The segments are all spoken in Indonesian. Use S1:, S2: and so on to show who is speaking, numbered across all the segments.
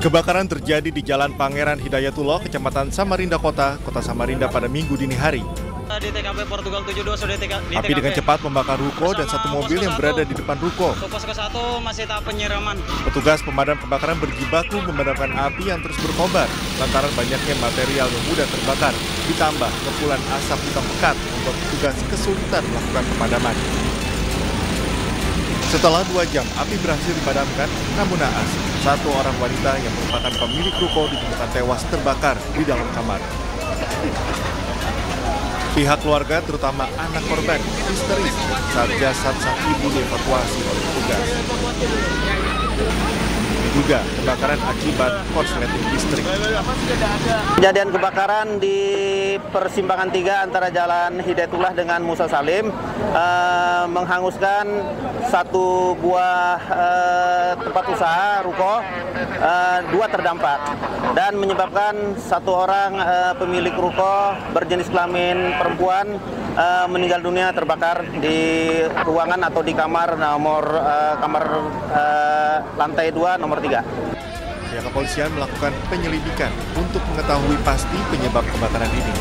S1: Kebakaran terjadi di Jalan Pangeran Hidayatullah, Kecamatan Samarinda Kota Samarinda pada Minggu dini hari.
S2: Di TKP Portugal 72 sudah di TKP.
S1: Api dengan cepat membakar ruko dan satu mobil yang berada di depan ruko.
S2: Pos ke-1 masih tahap penyiraman.
S1: Petugas pemadam kebakaran berjibaku memadamkan api yang terus berkobar lantaran banyaknya material yang mudah terbakar. Ditambah kepulan asap hitam pekat membuat petugas kesulitan melakukan pemadaman. Setelah 2 jam, api berhasil dipadamkan, namun naas, satu orang wanita yang merupakan pemilik ruko ditemukan tewas terbakar di dalam kamar. Pihak keluarga, terutama anak korban, histeris saat jasad sang ibu dievakuasi oleh petugas. Diduga kebakaran akibat korsleting listrik.
S3: Kejadian kebakaran di persimpangan 3 antara Jalan Hidayatullah dengan Musa Salim menghanguskan satu buah tempat usaha ruko, 2 terdampak dan menyebabkan satu orang pemilik ruko berjenis kelamin perempuan meninggal dunia terbakar di ruangan atau di kamar lantai 2 nomor 3.
S1: Pihak kepolisian melakukan penyelidikan untuk mengetahui pasti penyebab kebakaran ini.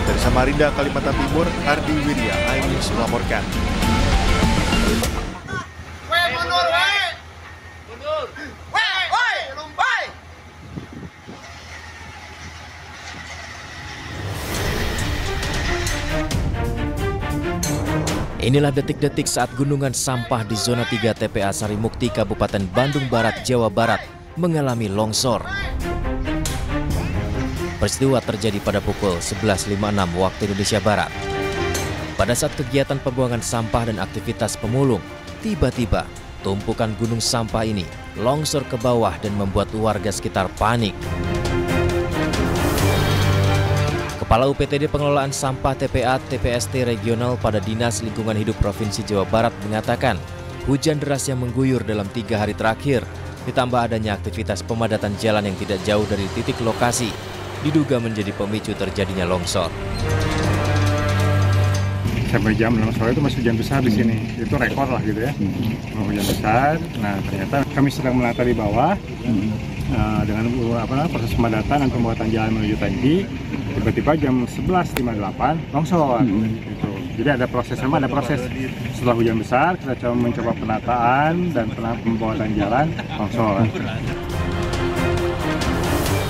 S1: Dari Samarinda, Kalimantan Timur, Ardi Wirya, iNews melaporkan.
S4: Inilah detik-detik saat gunungan sampah di zona 3 TPA Sarimukti, Kabupaten Bandung Barat, Jawa Barat mengalami longsor. Peristiwa terjadi pada pukul 11.56 waktu Indonesia Barat. Pada saat kegiatan pembuangan sampah dan aktivitas pemulung, tiba-tiba tumpukan gunung sampah ini longsor ke bawah dan membuat warga sekitar panik. Kepala UPTD Pengelolaan Sampah TPA TPST Regional pada Dinas Lingkungan Hidup Provinsi Jawa Barat mengatakan hujan deras yang mengguyur dalam 3 hari terakhir ditambah adanya aktivitas pemadatan jalan yang tidak jauh dari titik lokasi diduga menjadi pemicu terjadinya longsor.
S5: Sampai jam longsor itu masih hujan besar di sini, itu rekor lah gitu ya, hujan besar. Nah ternyata kami sedang menata di bawah dengan proses pemadatan dan pembuatan jalan menuju tangki. Tiba-tiba jam 11.58 longsor. Gitu. Jadi ada proses setelah hujan besar kita mencoba penataan dan pembuatan jalan longsor.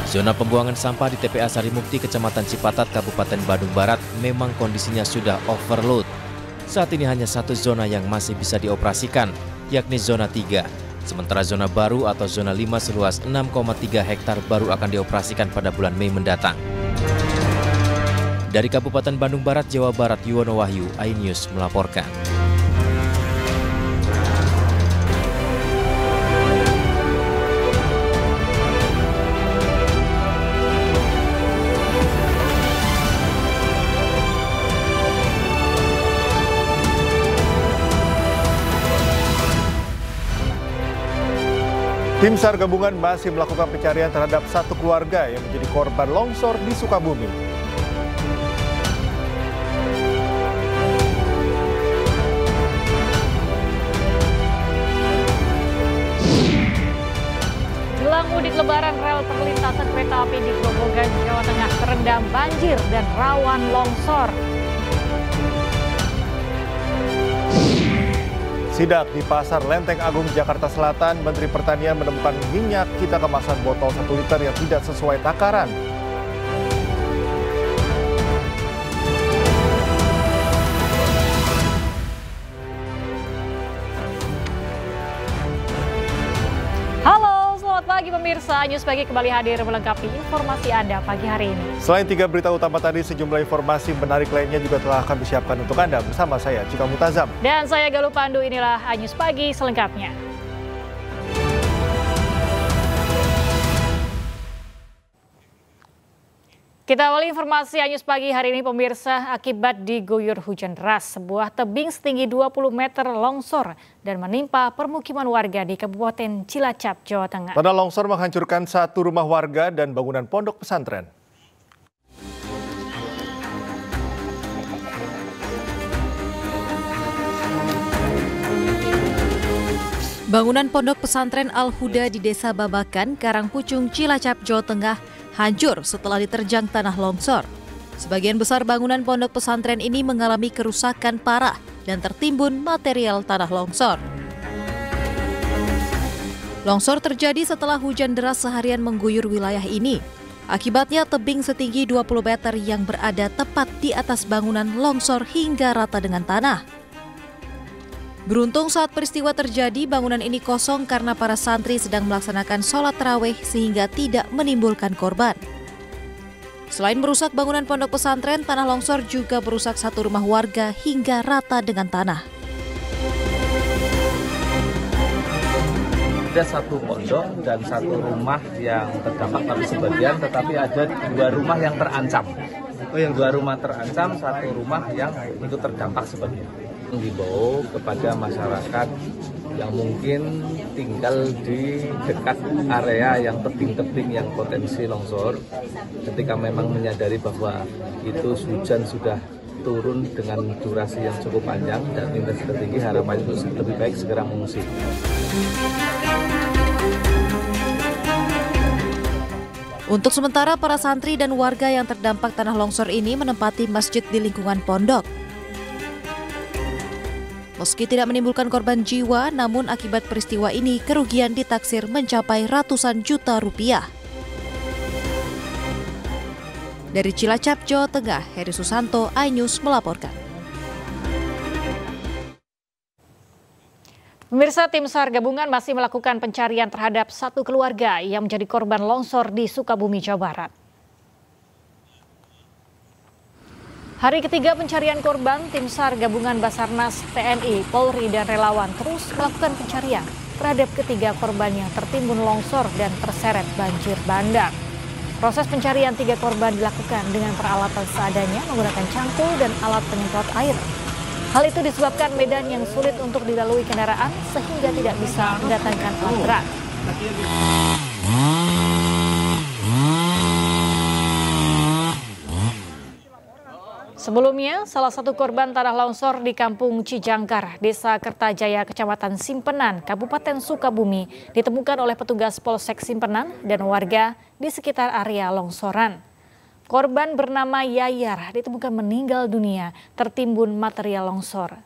S4: Zona pembuangan sampah di TPA Sarimukti, Kecamatan Cipatat, Kabupaten Bandung Barat memang kondisinya sudah overload. Saat ini hanya 1 zona yang masih bisa dioperasikan, yakni zona 3. Sementara zona baru atau zona 5 seluas 6,3 hektar baru akan dioperasikan pada bulan Mei mendatang. Dari Kabupaten Bandung Barat, Jawa Barat, Yuwono Wahyu, iNews melaporkan.
S1: Tim SAR gabungan masih melakukan pencarian terhadap 1 keluarga yang menjadi korban longsor di Sukabumi.
S6: Jelang mudik lebaran, rel perlintasan kereta api di Grobogan, Jawa Tengah terendam banjir dan rawan longsor.
S1: Sidak di Pasar Lenteng Agung, Jakarta Selatan, Menteri Pertanian menemukan minyak kita kemasan botol 1 liter yang tidak sesuai takaran.
S6: Halo, selamat pagi pemirsa. News Pagi kembali hadir melengkapi informasi Anda pagi hari ini.
S1: Selain 3 berita utama tadi, sejumlah informasi menarik lainnya juga telah kami siapkan untuk Anda bersama saya, Cika Mutazam.
S6: Dan saya Galuh Pandu, inilah News Pagi selengkapnya. Kita awali informasi News Pagi hari ini pemirsa, akibat diguyur hujan deras, sebuah tebing setinggi 20 meter longsor dan menimpa permukiman warga di Kabupaten Cilacap, Jawa Tengah.
S1: Tanah longsor menghancurkan 1 rumah warga dan bangunan pondok pesantren.
S7: Bangunan pondok pesantren Al-Huda di Desa Babakan, Karangpucung, Cilacap, Jawa Tengah hancur setelah diterjang tanah longsor. Sebagian besar bangunan pondok pesantren ini mengalami kerusakan parah dan tertimbun material tanah longsor. Longsor terjadi setelah hujan deras seharian mengguyur wilayah ini. Akibatnya tebing setinggi 20 meter yang berada tepat di atas bangunan longsor hingga rata dengan tanah. Beruntung saat peristiwa terjadi, bangunan ini kosong karena para santri sedang melaksanakan sholat tarawih sehingga tidak menimbulkan korban. Selain merusak bangunan pondok pesantren, tanah longsor juga merusak satu rumah warga hingga rata dengan tanah.
S8: Ada satu pondok dan satu rumah yang terdampak tapi sebagian, tetapi ada 2 rumah yang terancam. Yang 2 rumah terancam, satu rumah yang itu terdampak sebagian. Menghimbau kepada masyarakat yang mungkin tinggal di dekat area yang tebing-tebing yang potensi longsor, ketika memang menyadari bahwa itu hujan sudah turun dengan durasi yang cukup panjang dan intensitas tinggi, harapannya itu lebih baik segera mengungsi.
S7: Untuk sementara, para santri dan warga yang terdampak tanah longsor ini menempati masjid di lingkungan pondok. Meski tidak menimbulkan korban jiwa, namun akibat peristiwa ini kerugian ditaksir mencapai ratusan juta rupiah. Dari Cilacap, Jawa Tengah, Heri Susanto, iNews melaporkan.
S6: Pemirsa, tim SAR gabungan masih melakukan pencarian terhadap satu keluarga yang menjadi korban longsor di Sukabumi, Jawa Barat. Hari ketiga pencarian korban, tim SAR gabungan Basarnas, TNI, Polri, dan relawan terus melakukan pencarian terhadap ketiga korban yang tertimbun longsor dan terseret banjir bandang. Proses pencarian 3 korban dilakukan dengan peralatan seadanya menggunakan cangkul dan alat penyemprot air. Hal itu disebabkan medan yang sulit untuk dilalui kendaraan sehingga tidak bisa mendatangkan alat berat. Sebelumnya, salah satu korban tanah longsor di Kampung Cijangkar, Desa Kertajaya, Kecamatan Simpenan, Kabupaten Sukabumi, ditemukan oleh petugas Polsek Simpenan dan warga di sekitar area longsoran. Korban bernama Yayar ditemukan meninggal dunia tertimbun material longsor.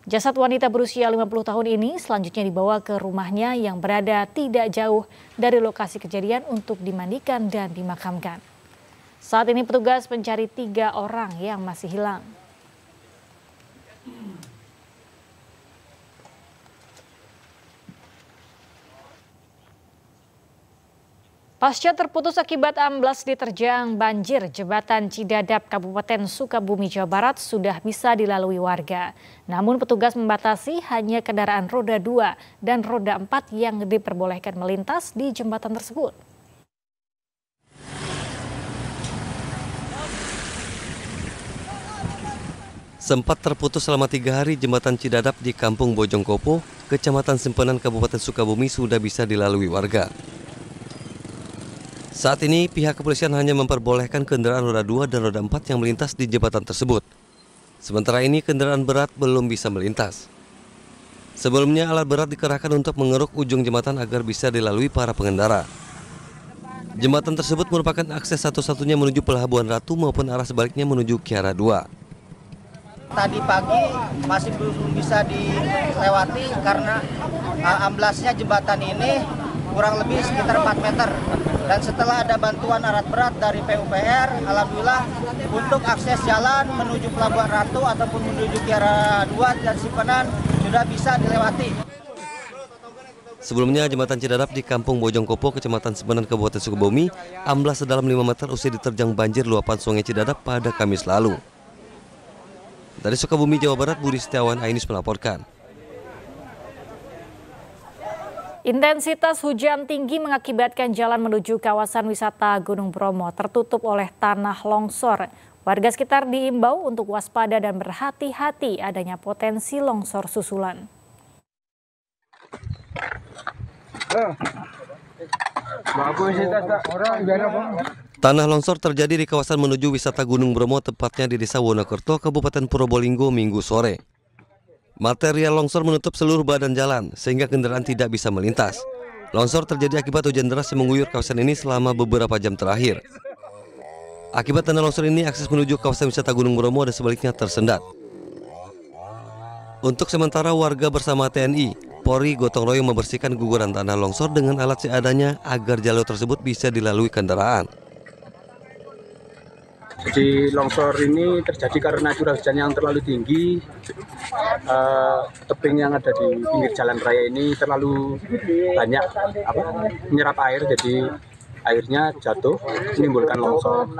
S6: Jasad wanita berusia 50 tahun ini selanjutnya dibawa ke rumahnya yang berada tidak jauh dari lokasi kejadian untuk dimandikan dan dimakamkan. Saat ini petugas mencari 3 orang yang masih hilang. Pasca terputus akibat amblas diterjang banjir, jembatan Cidadap Kabupaten Sukabumi, Jawa Barat sudah bisa dilalui warga. Namun petugas membatasi hanya kendaraan roda 2 dan roda 4 yang diperbolehkan melintas di jembatan tersebut.
S9: Sempat terputus selama 3 hari, jembatan Cidadap di Kampung Bojongkopo, Kecamatan Simpenan, Kabupaten Sukabumi sudah bisa dilalui warga. Saat ini pihak kepolisian hanya memperbolehkan kendaraan roda 2 dan roda 4 yang melintas di jembatan tersebut. Sementara ini kendaraan berat belum bisa melintas. Sebelumnya alat berat dikerahkan untuk mengeruk ujung jembatan agar bisa dilalui para pengendara. Jembatan tersebut merupakan akses satu-satunya menuju Pelabuhan Ratu maupun arah sebaliknya menuju Kiara 2.
S10: Tadi pagi masih belum bisa dilewati karena amblasnya jembatan ini kurang lebih sekitar 4 meter. Dan setelah ada bantuan alat berat dari PUPR, alhamdulillah untuk akses jalan menuju Pelabuhan Ratu ataupun menuju Kiara 2 dan Simpenan sudah bisa dilewati.
S9: Sebelumnya jembatan Cidadap di Kampung Bojongkopo, Kecamatan Simpenan, Kabupaten Sukabumi, amblas sedalam 5 meter usai diterjang banjir luapan Sungai Cidadap pada Kamis lalu. Dari Sukabumi, Jawa Barat, Budi Setiawan, iNews melaporkan.
S6: Intensitas hujan tinggi mengakibatkan jalan menuju kawasan wisata Gunung Bromo tertutup oleh tanah longsor. Warga sekitar diimbau untuk waspada dan berhati-hati adanya potensi longsor susulan.
S9: Tanah longsor terjadi di kawasan menuju wisata Gunung Bromo, tepatnya di Desa Wonokerto, Kabupaten Probolinggo, Minggu sore. Material longsor menutup seluruh badan jalan sehingga kendaraan tidak bisa melintas. Longsor terjadi akibat hujan deras yang mengguyur kawasan ini selama beberapa jam terakhir. Akibat tanah longsor ini, akses menuju kawasan wisata Gunung Bromo dan sebaliknya tersendat. Untuk sementara, warga bersama TNI, Polri gotong royong membersihkan guguran tanah longsor dengan alat seadanya agar jalur tersebut bisa dilalui kendaraan.
S11: Jadi longsor ini terjadi karena curah hujan yang terlalu tinggi. Tebing yang ada di pinggir jalan raya ini terlalu banyak menyerap air, jadi airnya jatuh menimbulkan longsor.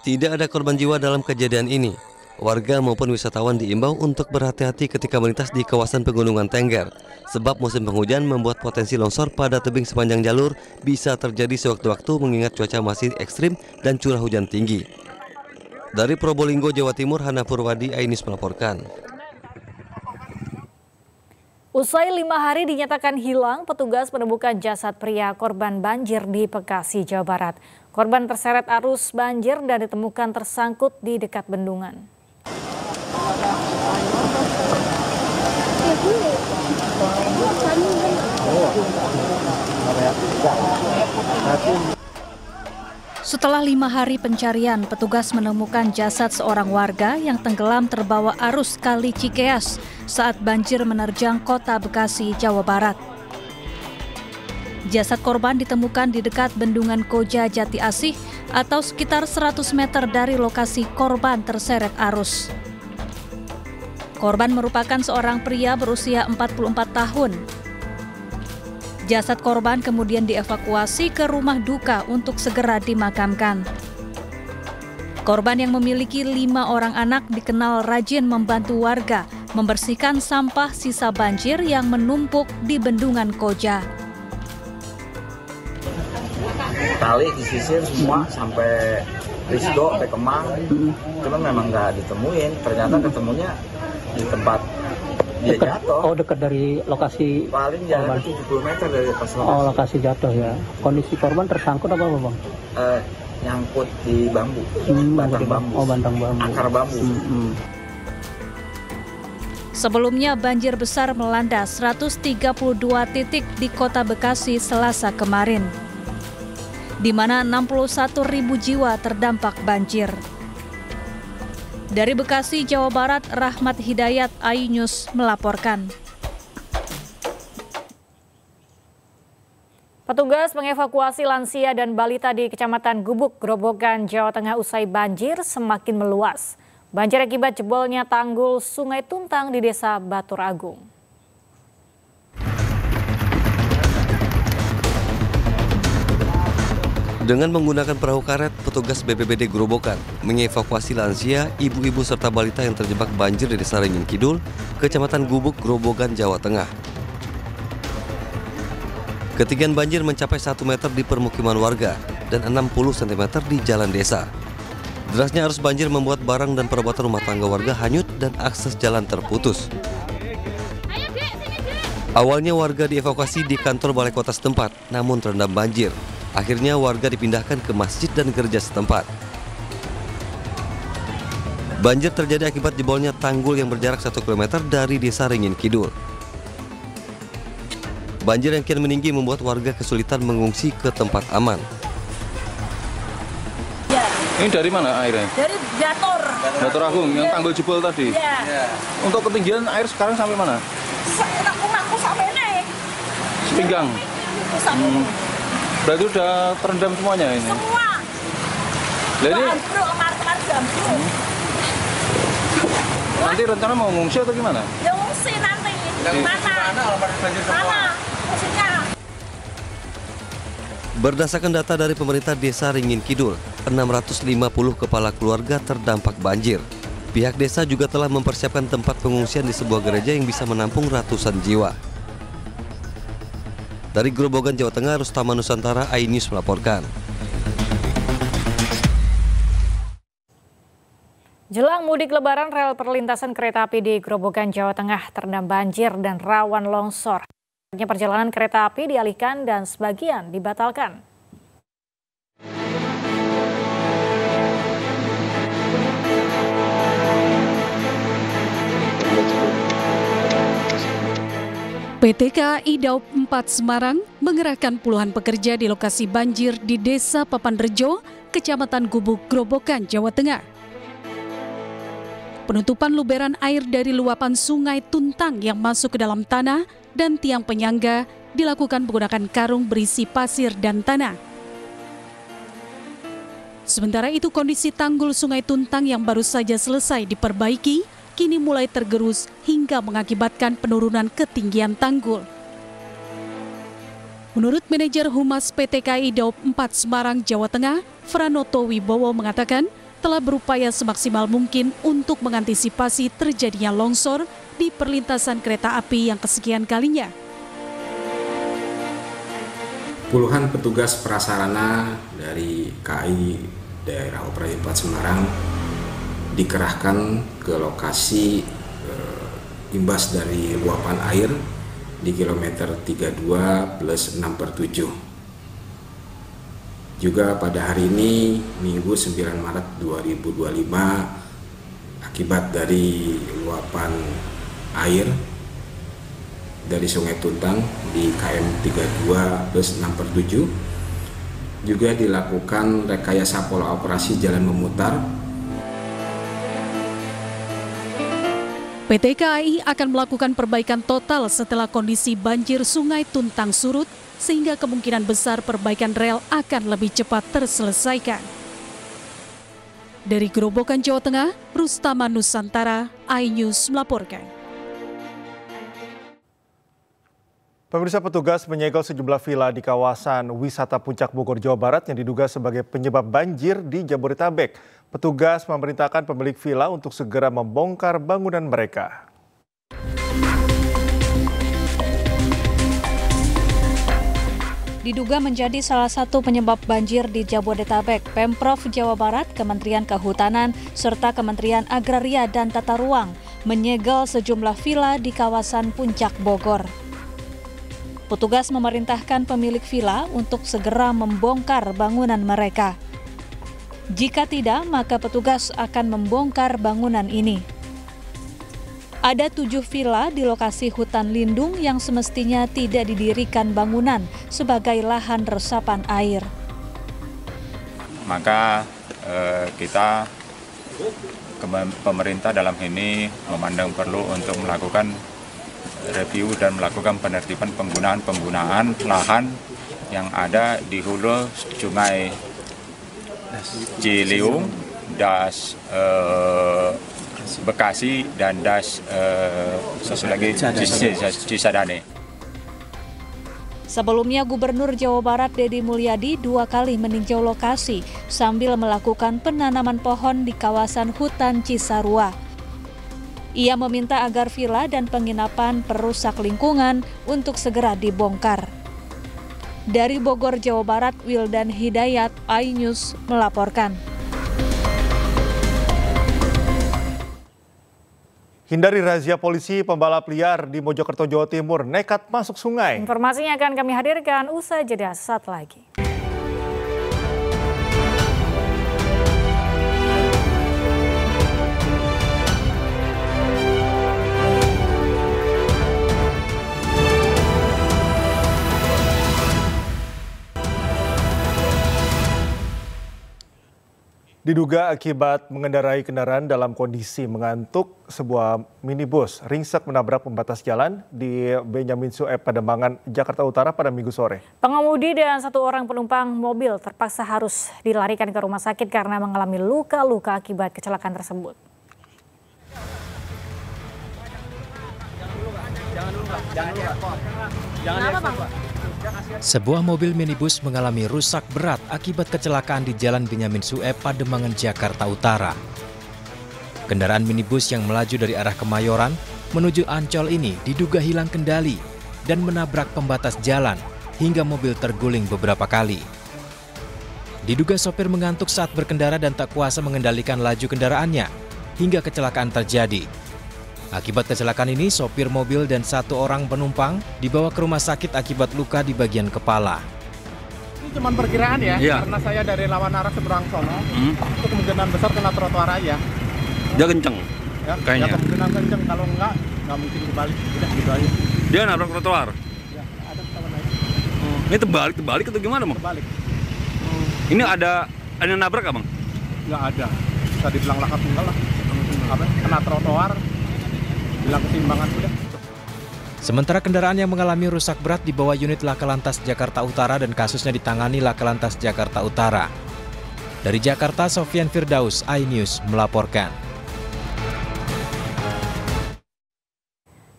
S9: Tidak ada korban jiwa dalam kejadian ini. Warga maupun wisatawan diimbau untuk berhati-hati ketika melintas di kawasan Pegunungan Tengger, sebab musim penghujan membuat potensi longsor pada tebing sepanjang jalur bisa terjadi sewaktu-waktu mengingat cuaca masih ekstrim dan curah hujan tinggi. Dari Probolinggo, Jawa Timur, Hana Purwadi, Ainis melaporkan.
S6: Usai 5 hari dinyatakan hilang, petugas menemukan jasad pria korban banjir di Bekasi, Jawa Barat. Korban terseret arus banjir dan ditemukan tersangkut di dekat bendungan.
S7: Setelah 5 hari pencarian, petugas menemukan jasad seorang warga yang tenggelam terbawa arus Kali Cikeas saat banjir menerjang kota Bekasi, Jawa Barat. Jasad korban ditemukan di dekat bendungan Koja Jati Asih atau sekitar 100 meter dari lokasi korban terseret arus. Korban merupakan seorang pria berusia 44 tahun. Jasad korban kemudian dievakuasi ke rumah duka untuk segera dimakamkan. Korban yang memiliki 5 orang anak dikenal rajin membantu warga membersihkan sampah sisa banjir yang menumpuk di bendungan Koja.
S12: Tali disisir semua sampai Risdo, sampai Kemang, cuman memang nggak ditemuin. Ternyata ketemunya di tempat dia jatuh.
S13: Oh, dekat dari lokasi
S12: paling jalan 70 meter dari lokasi.
S13: Oh, lokasi jatuh ya. Kondisi korban tersangkut apa, Bang?
S12: Nyangkut di bambu, batang bambu.
S13: Oh, batang bambu.
S12: Akar bambu.
S7: Sebelumnya banjir besar melanda 132 titik di kota Bekasi Selasa kemarin, di mana 61.000 jiwa terdampak banjir. Dari Bekasi, Jawa Barat, Rahmat Hidayat, iNews melaporkan.
S6: Petugas mengevakuasi lansia dan balita di Kecamatan Gubuk, Grobogan, Jawa Tengah usai banjir semakin meluas. Banjir akibat jebolnya tanggul Sungai Tuntang di Desa Batur Agung.
S9: Dengan menggunakan perahu karet, petugas BPBD Grobogan mengevakuasi lansia, ibu-ibu serta balita yang terjebak banjir di Desa Ringin Kidul, Kecamatan Gubuk, Grobogan, Jawa Tengah. Ketinggian banjir mencapai 1 meter di permukiman warga dan 60 cm di jalan desa. Derasnya arus banjir membuat barang dan perabot rumah tangga warga hanyut dan akses jalan terputus. Awalnya warga dievakuasi di kantor balai kota setempat, namun terendam banjir. Akhirnya warga dipindahkan ke masjid dan gereja setempat. Banjir terjadi akibat jebolnya tanggul yang berjarak 1 km dari Desa Ringin Kidul. Banjir yang kian meninggi membuat warga kesulitan mengungsi ke tempat aman.
S14: Ya.
S15: Ini dari mana airnya?
S14: Dari Batur.
S15: Batur Agung, yang tanggul jebol tadi?
S14: Iya.
S15: Untuk ketinggian air sekarang sampai mana?
S14: Aku sampai naik.
S15: Sepinggang? Berarti udah terendam semuanya ini?
S14: Semua.
S15: Jadi
S16: Nanti rencana mau ngungsi atau gimana?
S14: Ya ngungsi nanti. Mana? Maksudnya?
S9: Berdasarkan data dari pemerintah Desa Ringin Kidul, 650 kepala keluarga terdampak banjir. Pihak desa juga telah mempersiapkan tempat pengungsian di sebuah gereja yang bisa menampung ratusan jiwa. Dari Grobogan, Jawa Tengah, Rustama Nusantara, iNews melaporkan.
S6: Jelang mudik lebaran, rel perlintasan kereta api di Grobogan, Jawa Tengah terendam banjir dan rawan longsor. Perjalanan kereta api dialihkan dan sebagian dibatalkan.
S17: PT KAI Daob 4 Semarang mengerahkan puluhan pekerja di lokasi banjir di Desa Papanrejo, Kecamatan Gubuk, Grobogan, Jawa Tengah. Penutupan luberan air dari luapan Sungai Tuntang yang masuk ke dalam tanah dan tiang penyangga dilakukan menggunakan karung berisi pasir dan tanah. Sementara itu, kondisi tanggul Sungai Tuntang yang baru saja selesai diperbaiki kini mulai tergerus hingga mengakibatkan penurunan ketinggian tanggul. Menurut manajer Humas PT KAI Daob 4 Semarang, Jawa Tengah, Franoto Wibowo mengatakan telah berupaya semaksimal mungkin untuk mengantisipasi terjadinya longsor di perlintasan kereta api yang kesekian kalinya.
S18: Puluhan petugas prasarana dari KAI Daerah Operasi 4 Semarang dikerahkan ke lokasi imbas dari luapan air di kilometer 32 plus 6/7. Juga pada hari ini, Minggu 9 Maret 2025, akibat dari luapan air dari Sungai Tuntang di KM 32 plus 6/7, juga dilakukan rekayasa pola operasi jalan memutar.
S17: PT KAI akan melakukan perbaikan total setelah kondisi banjir Sungai Tuntang surut, sehingga kemungkinan besar perbaikan rel akan lebih cepat terselesaikan. Dari Grobogan, Jawa Tengah, Rustama Nusantara, iNews melaporkan.
S1: Pemirsa, petugas menyegel sejumlah villa di kawasan wisata Puncak Bogor, Jawa Barat yang diduga sebagai penyebab banjir di Jabodetabek. Petugas memerintahkan pemilik villa untuk segera membongkar bangunan mereka.
S6: Diduga menjadi salah satu penyebab banjir di Jabodetabek, Pemprov Jawa Barat, Kementerian Kehutanan, serta Kementerian Agraria dan Tata Ruang menyegel sejumlah villa di kawasan Puncak Bogor. Petugas memerintahkan pemilik villa untuk segera membongkar bangunan mereka. Jika tidak, maka petugas akan membongkar bangunan ini. Ada 7 villa di lokasi hutan lindung yang semestinya tidak didirikan bangunan sebagai lahan resapan air.
S19: Maka kita, pemerintah dalam ini memandang perlu untuk melakukan review dan melakukan penertiban penggunaan lahan yang ada di hulu Sungai Ciliwung, Das Bekasi, dan Das satu lagi Cisadane.
S6: Sebelumnya, Gubernur Jawa Barat Deddy Mulyadi 2 kali meninjau lokasi sambil melakukan penanaman pohon di kawasan hutan Cisarua. Ia meminta agar villa dan penginapan perusak lingkungan untuk segera dibongkar. Dari Bogor, Jawa Barat, Wildan Hidayat, iNews melaporkan.
S1: Hindari razia polisi, pembalap liar di Mojokerto, Jawa Timur nekat masuk sungai.
S6: Informasinya akan kami hadirkan usai jeda saat lagi.
S1: Diduga akibat mengendarai kendaraan dalam kondisi mengantuk, sebuah minibus ringsek menabrak pembatas jalan di Benyamin Sueb, Pademangan, Jakarta Utara pada Minggu sore.
S6: Pengemudi dan 1 orang penumpang mobil terpaksa harus dilarikan ke rumah sakit karena mengalami luka-luka akibat kecelakaan tersebut.
S4: Sebuah mobil minibus mengalami rusak berat akibat kecelakaan di Jalan Benyamin Sueb, Pademangan, Jakarta Utara. Kendaraan minibus yang melaju dari arah Kemayoran menuju Ancol ini diduga hilang kendali dan menabrak pembatas jalan hingga mobil terguling beberapa kali. Diduga sopir mengantuk saat berkendara dan tak kuasa mengendalikan laju kendaraannya hingga kecelakaan terjadi. Akibat kecelakaan ini, sopir mobil dan 1 orang penumpang dibawa ke rumah sakit akibat luka di bagian kepala.
S20: Ini cuma perkiraan ya, karena saya dari lawan arah seberang sono, itu kemungkinan besar kena trotoar aja.
S15: Dia kenceng,
S20: ya,
S15: kayaknya.
S20: Ya kemungkinan kenceng, kalau enggak mungkin dibalik, udah gitu aja.
S15: Dia nabrak trotoar?
S20: Ya, ada ketahuan naik.
S15: Ini terbalik atau gimana, Bang?
S20: Terbalik.
S15: Ini ada yang nabrak, Bang?
S20: Nggak ada. Tadi bilang laka tunggal lah. Kena trotoar, bilang keseimbangan udah.
S4: Sementara kendaraan yang mengalami rusak berat dibawa unit Laka Lantas Jakarta Utara dan kasusnya ditangani Laka Lantas Jakarta Utara. Dari Jakarta, Sofian Firdaus, iNews melaporkan.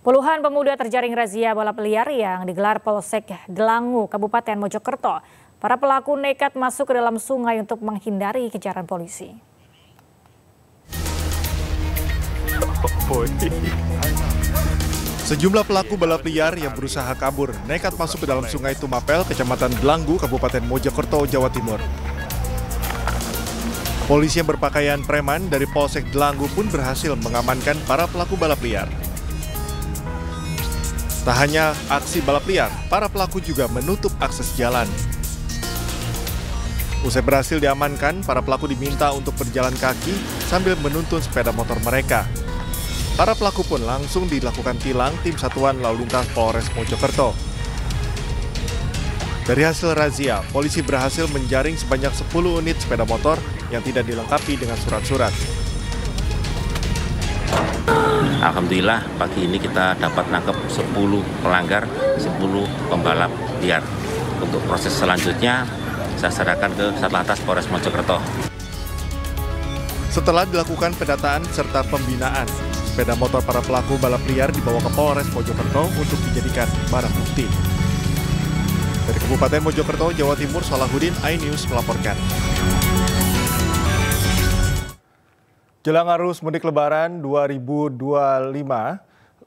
S6: Puluhan pemuda terjaring razia balap liar yang digelar Polsek Delangu, Kabupaten Mojokerto. Para pelaku nekat masuk ke dalam sungai untuk menghindari kejaran polisi.
S1: Sejumlah pelaku balap liar yang berusaha kabur nekat masuk ke dalam sungai Tumapel, Kecamatan Delangu, Kabupaten Mojokerto, Jawa Timur. Polisi yang berpakaian preman dari Polsek Delangu pun berhasil mengamankan para pelaku balap liar. Tak hanya aksi balap liar, para pelaku juga menutup akses jalan. Usai berhasil diamankan, para pelaku diminta untuk berjalan kaki sambil menuntun sepeda motor mereka. Para pelaku pun langsung dilakukan tilang tim Satuan Lalu Lintas Polres Mojokerto. Dari hasil razia, polisi berhasil menjaring sebanyak 10 unit sepeda motor yang tidak dilengkapi dengan surat-surat.
S21: Alhamdulillah pagi ini kita dapat nangkep 10 pelanggar, 10 pembalap liar. Untuk proses selanjutnya saya serahkan ke Satlantas Polres Mojokerto.
S1: Setelah dilakukan pendataan serta pembinaan, sepeda motor para pelaku balap liar dibawa ke Polres Mojokerto untuk dijadikan barang bukti. Dari Kabupaten Mojokerto, Jawa Timur, Salahuddin, iNews melaporkan. Jelang arus mudik Lebaran 2025,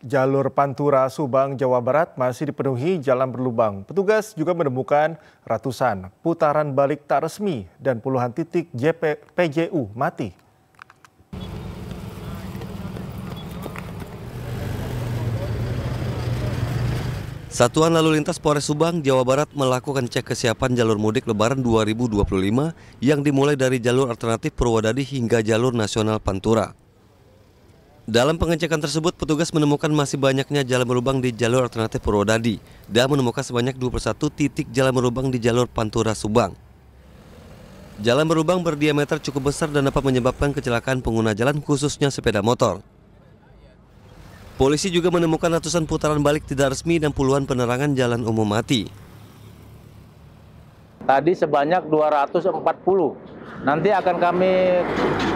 S1: jalur Pantura Subang, Jawa Barat masih dipenuhi jalan berlubang. Petugas juga menemukan ratusan putaran balik tak resmi dan puluhan titik PJU mati.
S9: Satuan Lalu Lintas Polres Subang, Jawa Barat melakukan cek kesiapan jalur mudik Lebaran 2025 yang dimulai dari jalur alternatif Purwodadi hingga jalur nasional Pantura. Dalam pengecekan tersebut, petugas menemukan masih banyaknya jalan berlubang di jalur alternatif Purwodadi dan menemukan sebanyak 21 titik jalan berlubang di jalur Pantura Subang. Jalan berlubang berdiameter cukup besar dan dapat menyebabkan kecelakaan pengguna jalan khususnya sepeda motor. Polisi juga menemukan ratusan putaran balik tidak resmi dan puluhan penerangan jalan umum mati.
S8: Tadi sebanyak 240. Nanti akan kami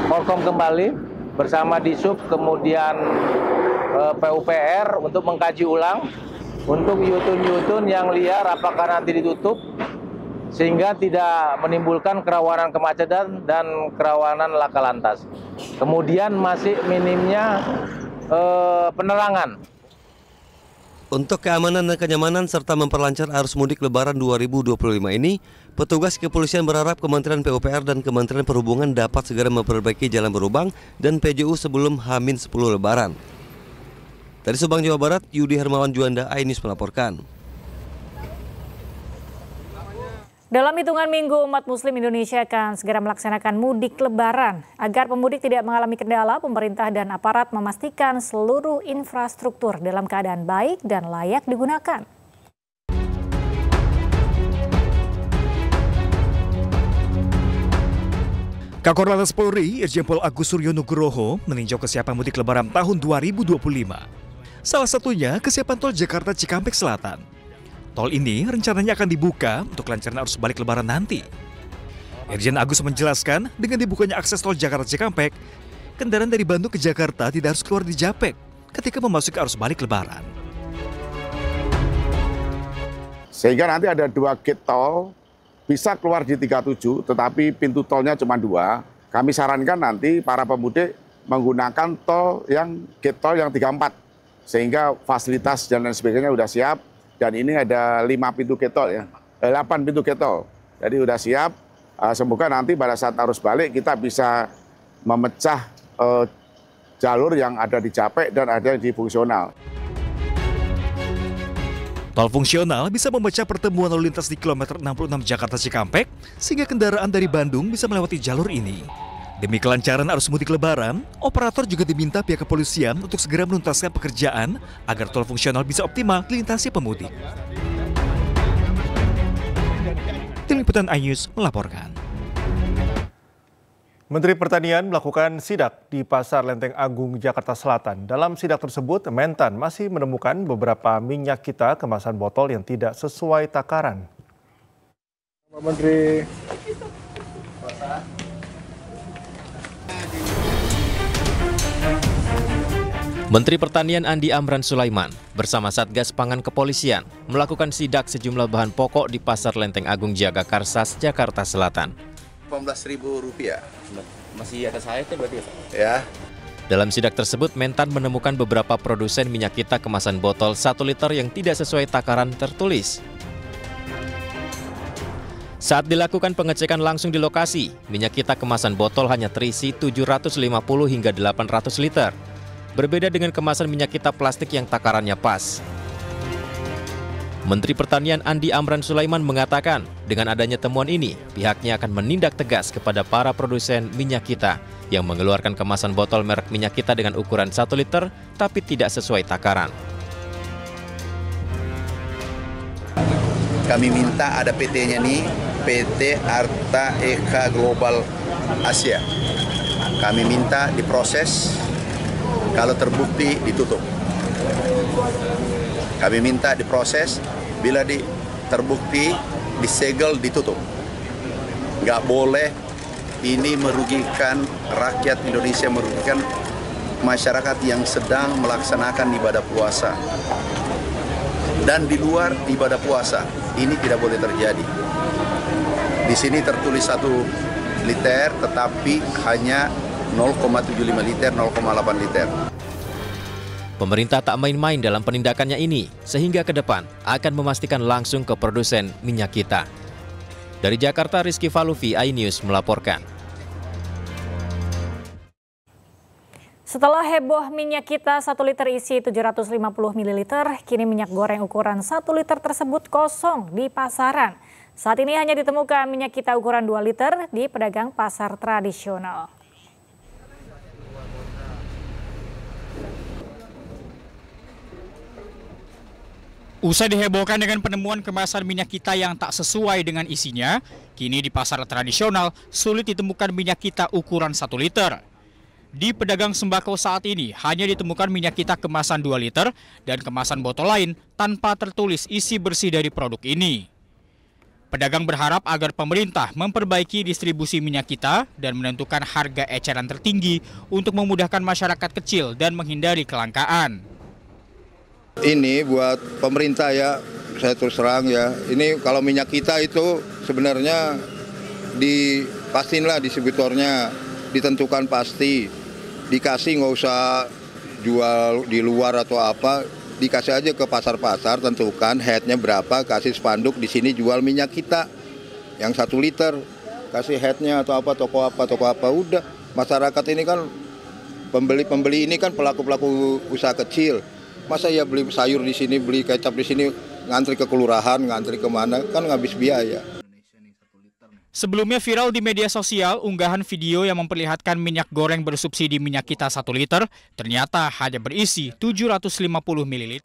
S8: konfirm kembali bersama Disub, kemudian PUPR untuk mengkaji ulang untuk yutun-yutun yang liar apakah nanti ditutup sehingga tidak menimbulkan kerawanan kemacetan dan kerawanan laka lantas. Kemudian masih minimnya penerangan.
S9: Untuk keamanan dan kenyamanan serta memperlancar arus mudik Lebaran 2025 ini, petugas kepolisian berharap Kementerian PUPR dan Kementerian Perhubungan dapat segera memperbaiki jalan berlubang dan PJU sebelum H-10 Lebaran. Dari Subang, Jawa Barat, Yudi Hermawan Juanda, iNews melaporkan.
S6: Dalam hitungan minggu, umat Muslim Indonesia akan segera melaksanakan mudik Lebaran. Agar pemudik tidak mengalami kendala, pemerintah dan aparat memastikan seluruh infrastruktur dalam keadaan baik dan layak digunakan.
S22: Kakor Lantas Polri, Irjen Pol Agus Suryo Nugroho meninjau kesiapan mudik Lebaran tahun 2025. Salah satunya kesiapan tol Jakarta Cikampek Selatan. Tol ini rencananya akan dibuka untuk kelancaran arus balik Lebaran nanti. Irjen Agus menjelaskan, dengan dibukanya akses tol Jakarta Cikampek, kendaraan dari Bandung ke Jakarta tidak harus keluar di Japek ketika memasuki arus balik Lebaran.
S23: Sehingga nanti ada 2 gate tol, bisa keluar di 37, tetapi pintu tolnya cuma 2. Kami sarankan nanti para pemudik menggunakan gate tol yang 34, sehingga fasilitas dan lain sebagainya sudah siap. Dan ini ada 5 pintu gate tol ya, 8 pintu gate tol. Jadi sudah siap. Semoga nanti pada saat arus balik kita bisa memecah jalur yang ada di Japek dan ada di fungsional.
S22: Tol fungsional bisa memecah pertemuan lalu lintas di kilometer 66 Jakarta Cikampek, sehingga kendaraan dari Bandung bisa melewati jalur ini. Demi kelancaran arus mudik Lebaran, operator juga diminta pihak kepolisian untuk segera menuntaskan pekerjaan agar tol fungsional bisa optimal dilintasi pemudik. Tim Liputan iNews melaporkan.
S1: Menteri Pertanian melakukan sidak di Pasar Lenteng Agung, Jakarta Selatan. Dalam sidak tersebut, Mentan masih menemukan beberapa minyak kita kemasan botol yang tidak sesuai takaran.
S2: Pak Menteri.
S4: Menteri Pertanian Andi Amran Sulaiman bersama Satgas Pangan Kepolisian melakukan sidak sejumlah bahan pokok di Pasar Lenteng Agung Jagakarsa, Jakarta Selatan.
S3: Rp18.000.
S4: Masih ada sayapnya berarti ya, Pak?
S3: Ya.
S4: Dalam sidak tersebut, Mentan menemukan beberapa produsen minyak kita kemasan botol 1 liter yang tidak sesuai takaran tertulis. Saat dilakukan pengecekan langsung di lokasi, minyak kita kemasan botol hanya terisi 750 hingga 800 liter. Berbeda dengan kemasan minyak kita plastik yang takarannya pas. Menteri Pertanian Andi Amran Sulaiman mengatakan, dengan adanya temuan ini, pihaknya akan menindak tegas kepada para produsen minyak kita yang mengeluarkan kemasan botol merek minyak kita dengan ukuran 1 liter tapi tidak sesuai takaran.
S3: Kami minta ada PT-nya nih, PT Arta Eka Global Asia. Kami minta diproses, kalau terbukti ditutup. Kami minta diproses, bila terbukti disegel ditutup. Nggak boleh, ini merugikan rakyat Indonesia, merugikan masyarakat yang sedang melaksanakan ibadah puasa. Dan di luar ibadah puasa, ini tidak boleh terjadi. Di sini tertulis 1 liter, tetapi hanya 0,75 liter, 0,8 liter.
S4: Pemerintah tak main-main dalam penindakannya ini, sehingga ke depan akan memastikan langsung ke produsen minyak kita. Dari Jakarta, Rizky Falufi, iNews melaporkan.
S6: Setelah heboh minyak kita 1 liter isi 750 ml, kini minyak goreng ukuran 1 liter tersebut kosong di pasaran. Saat ini hanya ditemukan minyak kita ukuran 2 liter di pedagang pasar tradisional.
S5: Usai dihebohkan dengan penemuan kemasan minyak kita yang tak sesuai dengan isinya, kini di pasar tradisional sulit ditemukan minyak kita ukuran 1 liter. Di pedagang sembako saat ini hanya ditemukan minyak kita kemasan 2 liter dan kemasan botol lain tanpa tertulis isi bersih dari produk ini. Pedagang berharap agar pemerintah memperbaiki distribusi minyak kita dan menentukan harga eceran tertinggi untuk memudahkan masyarakat kecil dan menghindari kelangkaan.
S3: Ini buat pemerintah ya, saya terus terang ya. Ini kalau minyak kita itu sebenarnya pastiin distributornya, ditentukan pasti. Dikasih nggak usah jual di luar atau apa, dikasih aja ke pasar-pasar, tentukan headnya berapa, kasih spanduk di sini jual minyak kita yang 1 liter, kasih headnya atau apa, toko apa, udah. Masyarakat ini kan pembeli ini kan pelaku-pelaku usaha kecil. Masa ya beli sayur di sini, beli kecap di sini, ngantri ke kelurahan, ngantri kemana, kan ngabis biaya.
S5: Sebelumnya viral di media sosial unggahan video yang memperlihatkan minyak goreng bersubsidi minyak kita 1 liter, ternyata hanya berisi 750 ml.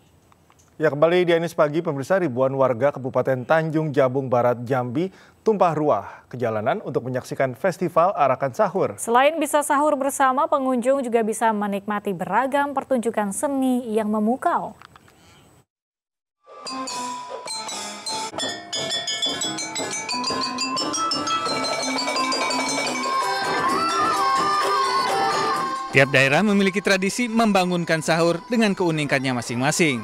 S1: Ya, kembali di iNews Pagi, pemirsa, ribuan warga Kabupaten Tanjung Jabung Barat, Jambi tumpah ruah ke jalanan untuk menyaksikan festival Arakan Sahur.
S6: Selain bisa sahur bersama, pengunjung juga bisa menikmati beragam pertunjukan seni yang memukau.
S5: Tiap daerah memiliki tradisi membangunkan sahur dengan keunikannya masing-masing.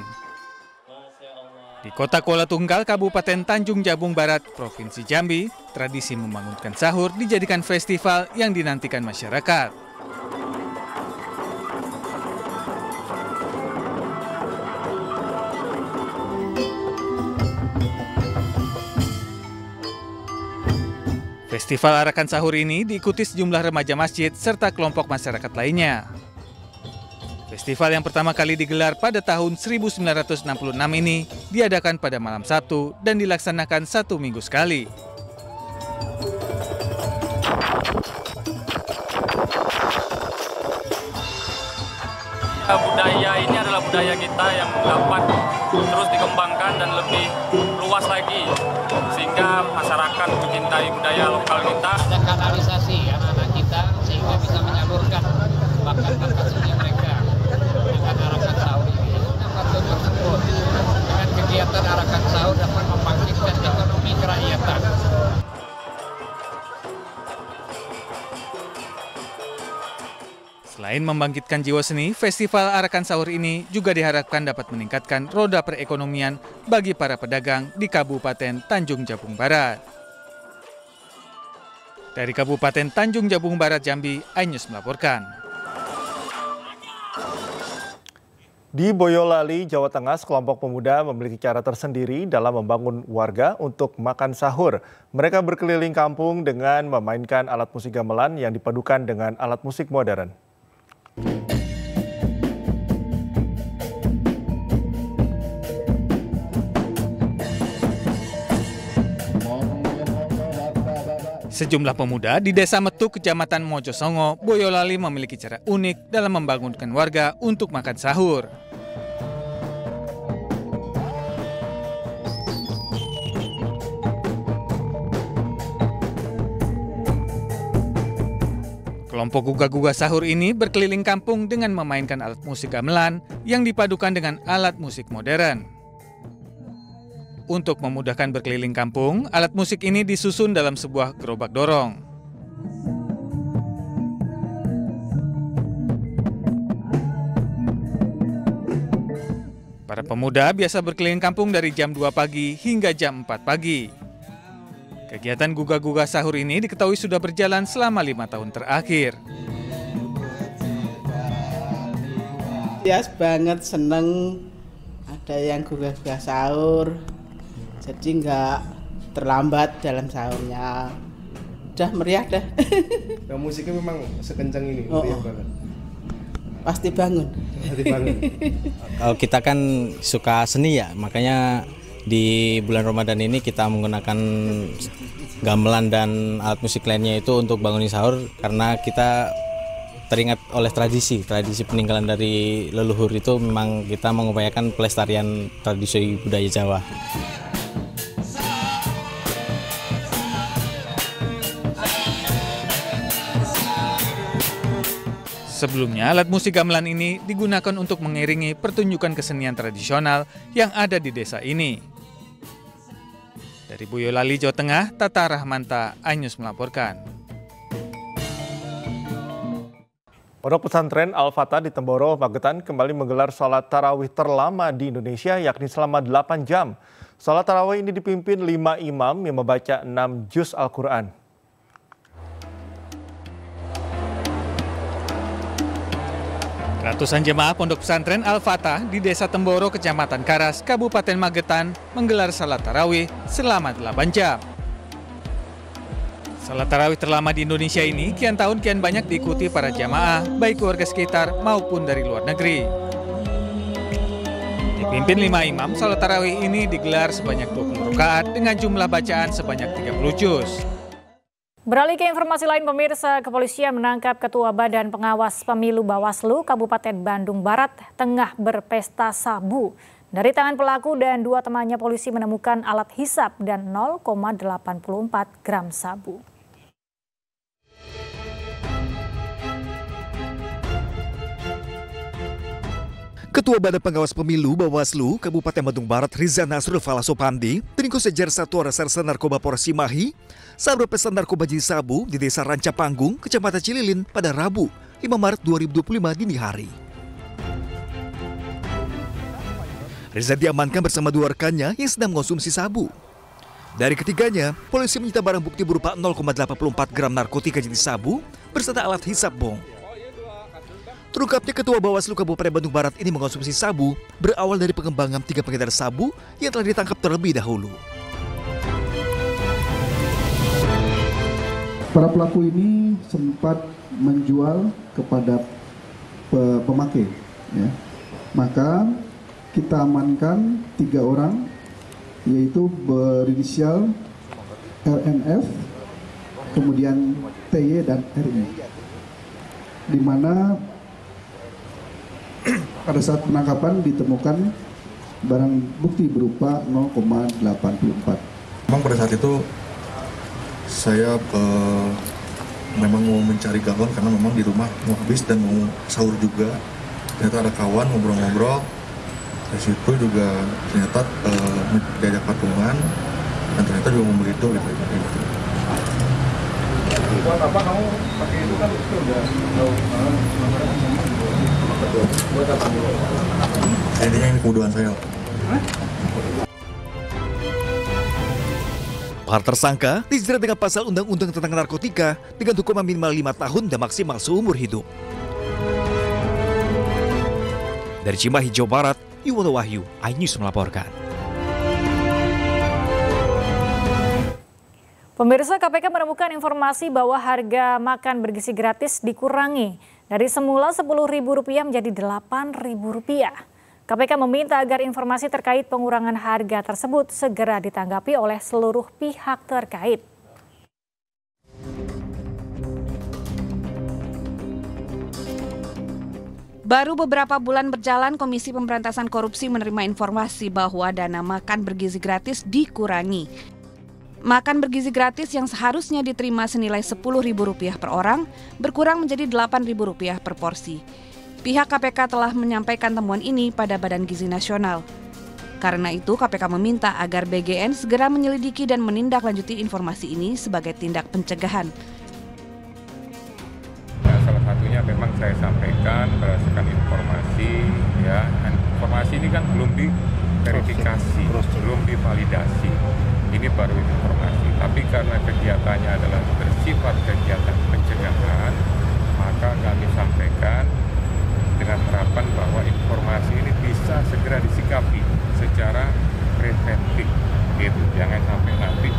S5: Di Kota Kuala Tunggal, Kabupaten Tanjung Jabung Barat, Provinsi Jambi, tradisi membangunkan sahur dijadikan festival yang dinantikan masyarakat. Festival Arakan Sahur ini diikuti sejumlah remaja masjid serta kelompok masyarakat lainnya. Festival yang pertama kali digelar pada tahun 1966 ini diadakan pada malam Sabtu dan dilaksanakan 1 minggu sekali.
S10: Budaya ini adalah budaya kita yang dapat terus dikembangkan dan lebih luas lagi, sehingga masyarakat mencintai budaya lokal kita.
S11: Ada kanalisasi anak-anak kita sehingga bisa menyalurkan bakat-bakat seni mereka dengan Arakan Sahur ini. Dapat tersebut dengan kegiatan Arakan Sahur dapat membangkitkan ekonomi kerakyatan.
S13: Selain membangkitkan jiwa seni, Festival Arakan Sahur ini juga diharapkan dapat meningkatkan roda perekonomian bagi para pedagang di Kabupaten Tanjung Jabung Barat. Dari Kabupaten Tanjung Jabung Barat, Jambi, iNews melaporkan.
S1: Di Boyolali, Jawa Tengah, sekelompok pemuda memiliki cara tersendiri dalam membangun warga untuk makan sahur. Mereka berkeliling kampung dengan memainkan alat musik gamelan yang dipadukan dengan alat musik modern.
S13: Sejumlah pemuda di Desa Metuk, Kecamatan Mojosongo, Boyolali memiliki cara unik dalam membangunkan warga untuk makan sahur. Kelompok gugah-gugah sahur ini berkeliling kampung dengan memainkan alat musik gamelan yang dipadukan dengan alat musik modern. Untuk memudahkan berkeliling kampung, alat musik ini disusun dalam sebuah gerobak dorong. Para pemuda biasa berkeliling kampung dari jam 2 pagi hingga jam 4 pagi. Kegiatan gugah-gugah sahur ini diketahui sudah berjalan selama 5 tahun terakhir.
S24: Ya banget, seneng ada yang gugah-gugah sahur, jadi nggak terlambat dalam sahurnya. Udah meriah dah.
S2: Nah, musiknya memang sekencang ini,
S24: meriah
S2: banget.
S24: Pasti bangun.
S2: Pasti bangun.
S25: Kalau kita kan suka seni ya, makanya di bulan Ramadan ini kita menggunakan gamelan dan alat musik lainnya itu untuk bangunin sahur, karena kita teringat oleh tradisi peninggalan dari leluhur itu. Memang kita mengupayakan pelestarian tradisi budaya Jawa.
S13: Sebelumnya, alat musik gamelan ini digunakan untuk mengiringi pertunjukan kesenian tradisional yang ada di desa ini. Dari Boyolali, Jawa Tengah, Tata Rahmanta, iNews melaporkan.
S1: Pondok pesantren Al-Fatah di Temboro, Magetan kembali menggelar sholat tarawih terlama di Indonesia, yakni selama 8 jam. Sholat tarawih ini dipimpin 5 imam yang membaca 6 juz Al-Quran.
S13: Ratusan jemaah Pondok Pesantren Al-Fatah di Desa Temboro, Kecamatan Karas, Kabupaten Magetan menggelar salat tarawih selama 8 jam. Salat tarawih terlama di Indonesia ini kian tahun kian banyak diikuti para jamaah, baik warga sekitar maupun dari luar negeri. Dipimpin 5 imam, salat tarawih ini digelar sebanyak 20 rakaat dengan jumlah bacaan sebanyak 30 juz.
S6: Beralih ke informasi lain, pemirsa, kepolisian menangkap Ketua Badan Pengawas Pemilu Bawaslu Kabupaten Bandung Barat tengah berpesta sabu. Dari tangan pelaku dan 2 temannya, polisi menemukan alat hisap dan 0,84 gram sabu.
S22: Ketua Badan Pengawas Pemilu Bawaslu Kabupaten Bandung Barat Riza Nasrul Falasopandi diringkus sejar Satuan Reserse Narkoba Polres Cimahi saat berpesta narkoba jenis sabu di Desa Ranca Panggung, Kecamatan Cililin pada Rabu 5 Maret 2025 dini hari. Riza diamankan bersama 2 rekannya yang sedang mengonsumsi sabu. Dari ketiganya, polisi menyita barang bukti berupa 0,84 gram narkotika jenis sabu beserta alat hisap bong. Terungkapnya Ketua Bawaslu Kabupaten Bandung Barat ini mengonsumsi sabu berawal dari pengembangan 3 pengedar sabu yang telah ditangkap terlebih dahulu.
S26: Para pelaku ini sempat menjual kepada pemakai, ya. Maka kita amankan 3 orang, yaitu berinisial RNF, kemudian TY dan RI, di mana pada saat penangkapan ditemukan barang bukti berupa 0,84.
S7: Memang pada saat itu saya memang mau mencari galon karena memang di rumah mau habis dan mau sahur juga. Ternyata ada kawan ngobrol-ngobrol. Dari situ juga ternyata diajak patungan dan ternyata juga membeli itu gitu.
S2: Buat apa kamu pakai itu kan itu udah buat apa?
S7: Intinya ini kebodohan saya.
S22: Para tersangka dijerat dengan pasal Undang-Undang tentang Narkotika dengan hukuman minimal 5 tahun dan maksimal seumur hidup. Dari Cimahi, Jawa Barat, Yuwono Wahyu, iNews melaporkan.
S6: Pemirsa, KPK menemukan informasi bahwa harga makan bergizi gratis dikurangi dari semula Rp10.000 menjadi Rp8.000. KPK meminta agar informasi terkait pengurangan harga tersebut segera ditanggapi oleh seluruh pihak terkait.
S12: Baru beberapa bulan berjalan, Komisi Pemberantasan Korupsi menerima informasi bahwa dana makan bergizi gratis dikurangi. Makan bergizi gratis yang seharusnya diterima senilai Rp10.000 per orang berkurang menjadi Rp8.000 per porsi. Pihak KPK telah menyampaikan temuan ini pada Badan Gizi Nasional. Karena itu, KPK meminta agar BGN segera menyelidiki dan menindaklanjuti informasi ini sebagai tindak pencegahan.
S19: Nah, salah satunya memang saya sampaikan berdasarkan informasi, ya, informasi ini kan belum diverifikasi, belum divalidasi. Ini baru informasi, tapi karena kegiatannya adalah bersifat kegiatan pencegahan, maka kami sampaikan dengan harapan bahwa informasi ini bisa segera disikapi secara preventif, gitu. Jangan sampai nanti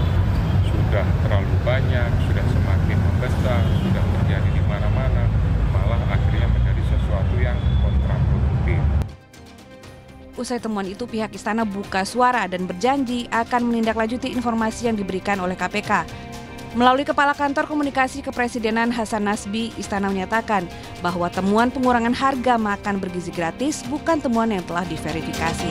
S19: sudah terlalu banyak, sudah semakin membesar, sudah terjadi di mana-mana, malah akhirnya menjadi sesuatu yang kontraproduktif.
S12: Usai temuan itu, pihak istana buka suara dan berjanji akan menindaklanjuti informasi yang diberikan oleh KPK. Melalui Kepala Kantor Komunikasi Kepresidenan Hasan Nasbi, istana menyatakan bahwa temuan pengurangan harga makan bergizi gratis bukan temuan yang telah diverifikasi.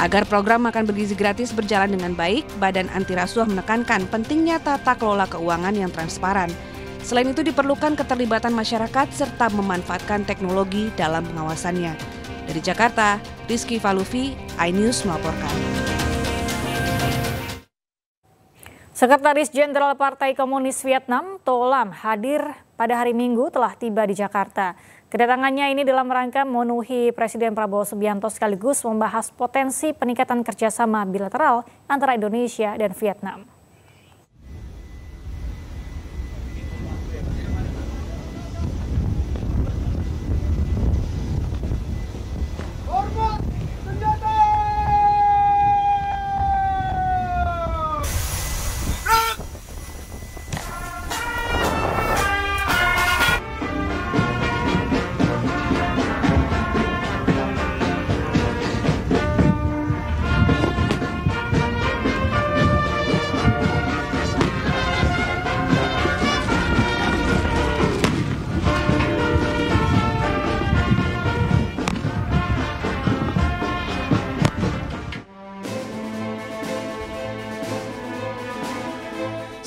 S12: Agar program makan bergizi gratis berjalan dengan baik, Badan Anti Rasuah menekankan pentingnya tata kelola keuangan yang transparan. Selain itu diperlukan keterlibatan masyarakat serta memanfaatkan teknologi dalam pengawasannya. Dari Jakarta, Rizky Falufi, iNews melaporkan.
S6: Sekretaris Jenderal Partai Komunis Vietnam, To Lam, hadir pada hari Minggu telah tiba di Jakarta. Kedatangannya ini dalam rangka memenuhi Presiden Prabowo Subianto sekaligus membahas potensi peningkatan kerjasama bilateral antara Indonesia dan Vietnam.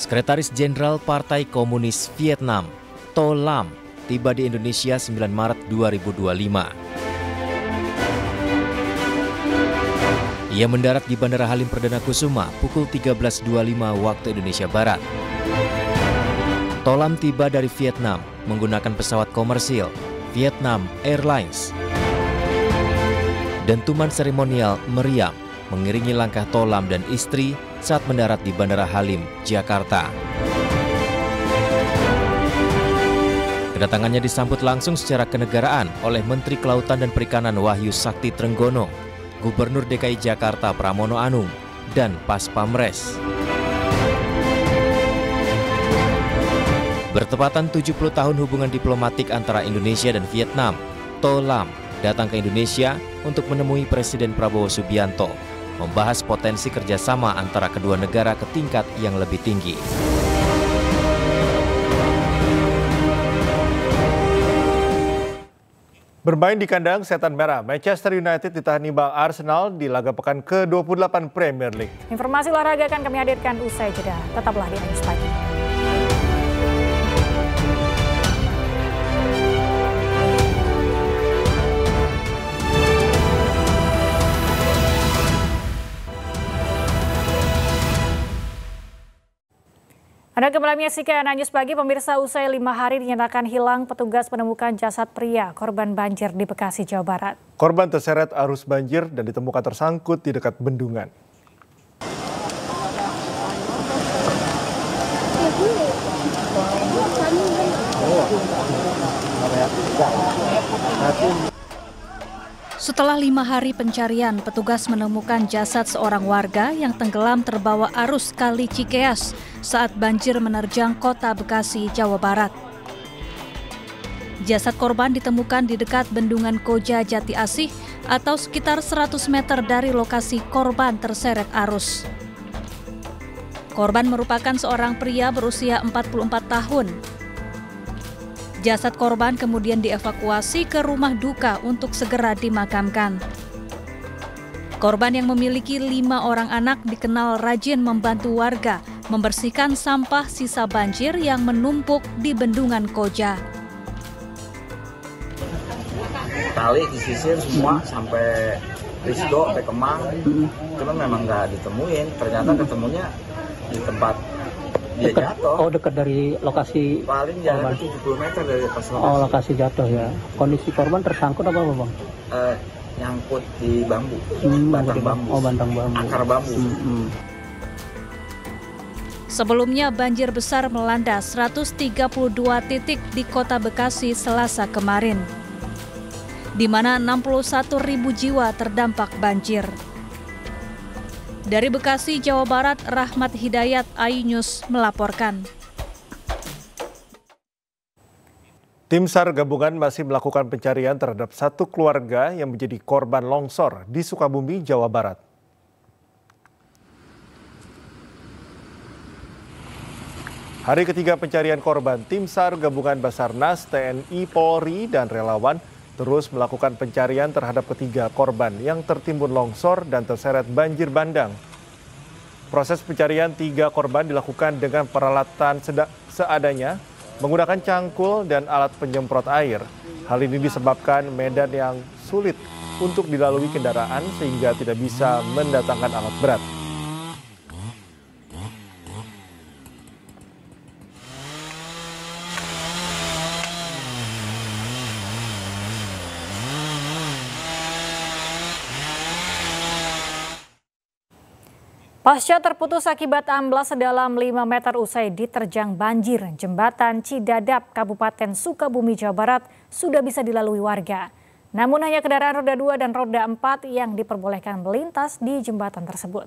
S4: Sekretaris Jenderal Partai Komunis Vietnam, To Lam, tiba di Indonesia 9 Maret 2025. Ia mendarat di Bandara Halim Perdana Kusuma pukul 13.25 waktu Indonesia Barat. To Lam tiba dari Vietnam menggunakan pesawat komersil Vietnam Airlines. Dentuman seremonial meriam mengiringi langkah To Lam dan istri saat mendarat di Bandara Halim, Jakarta. Kedatangannya disambut langsung secara kenegaraan oleh Menteri Kelautan dan Perikanan Wahyu Sakti Trenggono, Gubernur DKI Jakarta Pramono Anung, dan Pas Pamres. Bertepatan 70 tahun hubungan diplomatik antara Indonesia dan Vietnam, To Lam datang ke Indonesia untuk menemui Presiden Prabowo Subianto, membahas potensi kerjasama antara kedua negara ke tingkat yang lebih tinggi.
S1: Bermain di kandang Setan Merah, Manchester United ditahan imbang Arsenal di laga pekan ke-28 Premier League.
S6: Informasi olahraga akan kami hadirkan usai jeda. Tetaplah di News Pagi. Anda kembali menyaksikan News Pagi, pemirsa. Usai 5 hari dinyatakan hilang, petugas menemukan jasad pria korban banjir di Bekasi, Jawa Barat.
S1: Korban terseret arus banjir dan ditemukan tersangkut di dekat bendungan.
S14: Setelah 5 hari pencarian, petugas menemukan jasad seorang warga yang tenggelam terbawa arus Kali Cikeas saat banjir menerjang kota Bekasi, Jawa Barat. Jasad korban ditemukan di dekat bendungan Koja Jati Asih atau sekitar 100 meter dari lokasi korban terseret arus. Korban merupakan seorang pria berusia 44 tahun. Jasad korban kemudian dievakuasi ke rumah duka untuk segera dimakamkan. Korban yang memiliki 5 orang anak dikenal rajin membantu warga membersihkan sampah sisa banjir yang menumpuk di bendungan Koja.
S8: Kali disisir semua sampai Risdo, sampai Kemang, cuma memang nggak ditemuin. Ternyata ketemunya di tempat dia jatuh.
S15: Oh, dekat dari lokasi
S8: paling jalan 70 meter dari lokasi.
S15: Oh, lokasi jatuh ya. Kondisi korban tersangkut apa, Bang?
S8: Nyangkut di bambu,
S15: batang bambu. Oh, batang bambu.
S8: Akar bambu.
S14: Sebelumnya banjir besar melanda 132 titik di kota Bekasi Selasa kemarin, di mana 61.000 jiwa terdampak banjir. Dari Bekasi, Jawa Barat, Rahmat Hidayat, iNews melaporkan.
S1: Tim SAR gabungan masih melakukan pencarian terhadap satu keluarga yang menjadi korban longsor di Sukabumi, Jawa Barat. Hari ketiga pencarian korban, tim SAR gabungan Basarnas, TNI, Polri, dan relawan terus melakukan pencarian terhadap ketiga korban yang tertimbun longsor dan terseret banjir bandang. Proses pencarian 3 korban dilakukan dengan peralatan seadanya, menggunakan cangkul dan alat penyemprot air. Hal ini disebabkan medan yang sulit untuk dilalui kendaraan sehingga tidak bisa mendatangkan alat berat.
S6: Pasca terputus akibat amblas sedalam 5 meter usai diterjang banjir, jembatan Cidadap, Kabupaten Sukabumi, Jawa Barat sudah bisa dilalui warga. Namun hanya kendaraan roda 2 dan roda 4 yang diperbolehkan melintas di jembatan tersebut.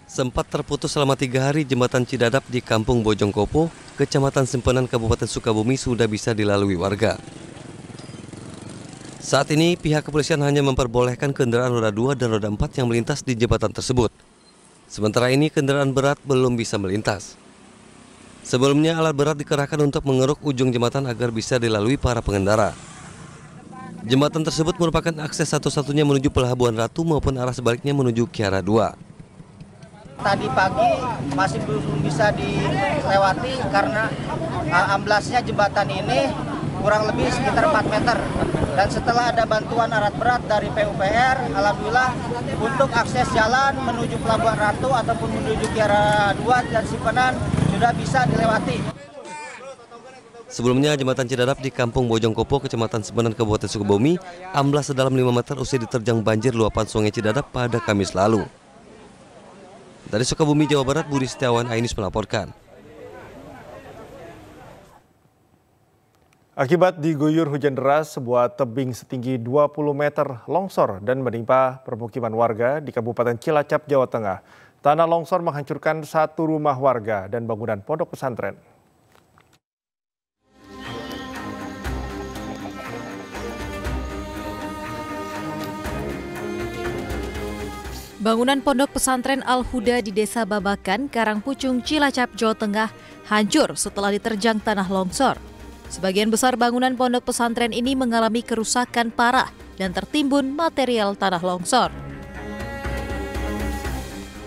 S9: Sempat terputus selama 3 hari, jembatan Cidadap di Kampung Bojongkopo, Kecamatan Simpenan, Kabupaten Sukabumi sudah bisa dilalui warga. Saat ini, pihak kepolisian hanya memperbolehkan kendaraan roda 2 dan roda 4 yang melintas di jembatan tersebut. Sementara ini, kendaraan berat belum bisa melintas. Sebelumnya, alat berat dikerahkan untuk mengeruk ujung jembatan agar bisa dilalui para pengendara. Jembatan tersebut merupakan akses satu-satunya menuju Pelabuhan Ratu maupun arah sebaliknya menuju Kiara 2.
S16: Tadi pagi masih belum bisa dilewati karena amblasnya jembatan ini kurang lebih sekitar 4 meter. Dan setelah ada bantuan alat berat dari PUPR, alhamdulillah untuk akses jalan menuju Pelabuhan Ratu ataupun menuju Kiara 2 dan Simpenan sudah bisa dilewati.
S9: Sebelumnya, jembatan Cidadap di Kampung Bojongkopo, Kecamatan Simpenan, Kabupaten Sukabumi, amblas sedalam 5 meter usai diterjang banjir luapan Sungai Cidadap pada Kamis lalu. Dari Sukabumi, Jawa Barat, Budi Setiawan, iNews melaporkan.
S1: Akibat diguyur hujan deras, sebuah tebing setinggi 20 meter longsor dan menimpa permukiman warga di Kabupaten Cilacap, Jawa Tengah. Tanah longsor menghancurkan 1 rumah warga dan bangunan pondok pesantren.
S14: Bangunan pondok pesantren Al-Huda di Desa Babakan, Karangpucung, Cilacap, Jawa Tengah hancur setelah diterjang tanah longsor. Sebagian besar bangunan pondok pesantren ini mengalami kerusakan parah dan tertimbun material tanah longsor.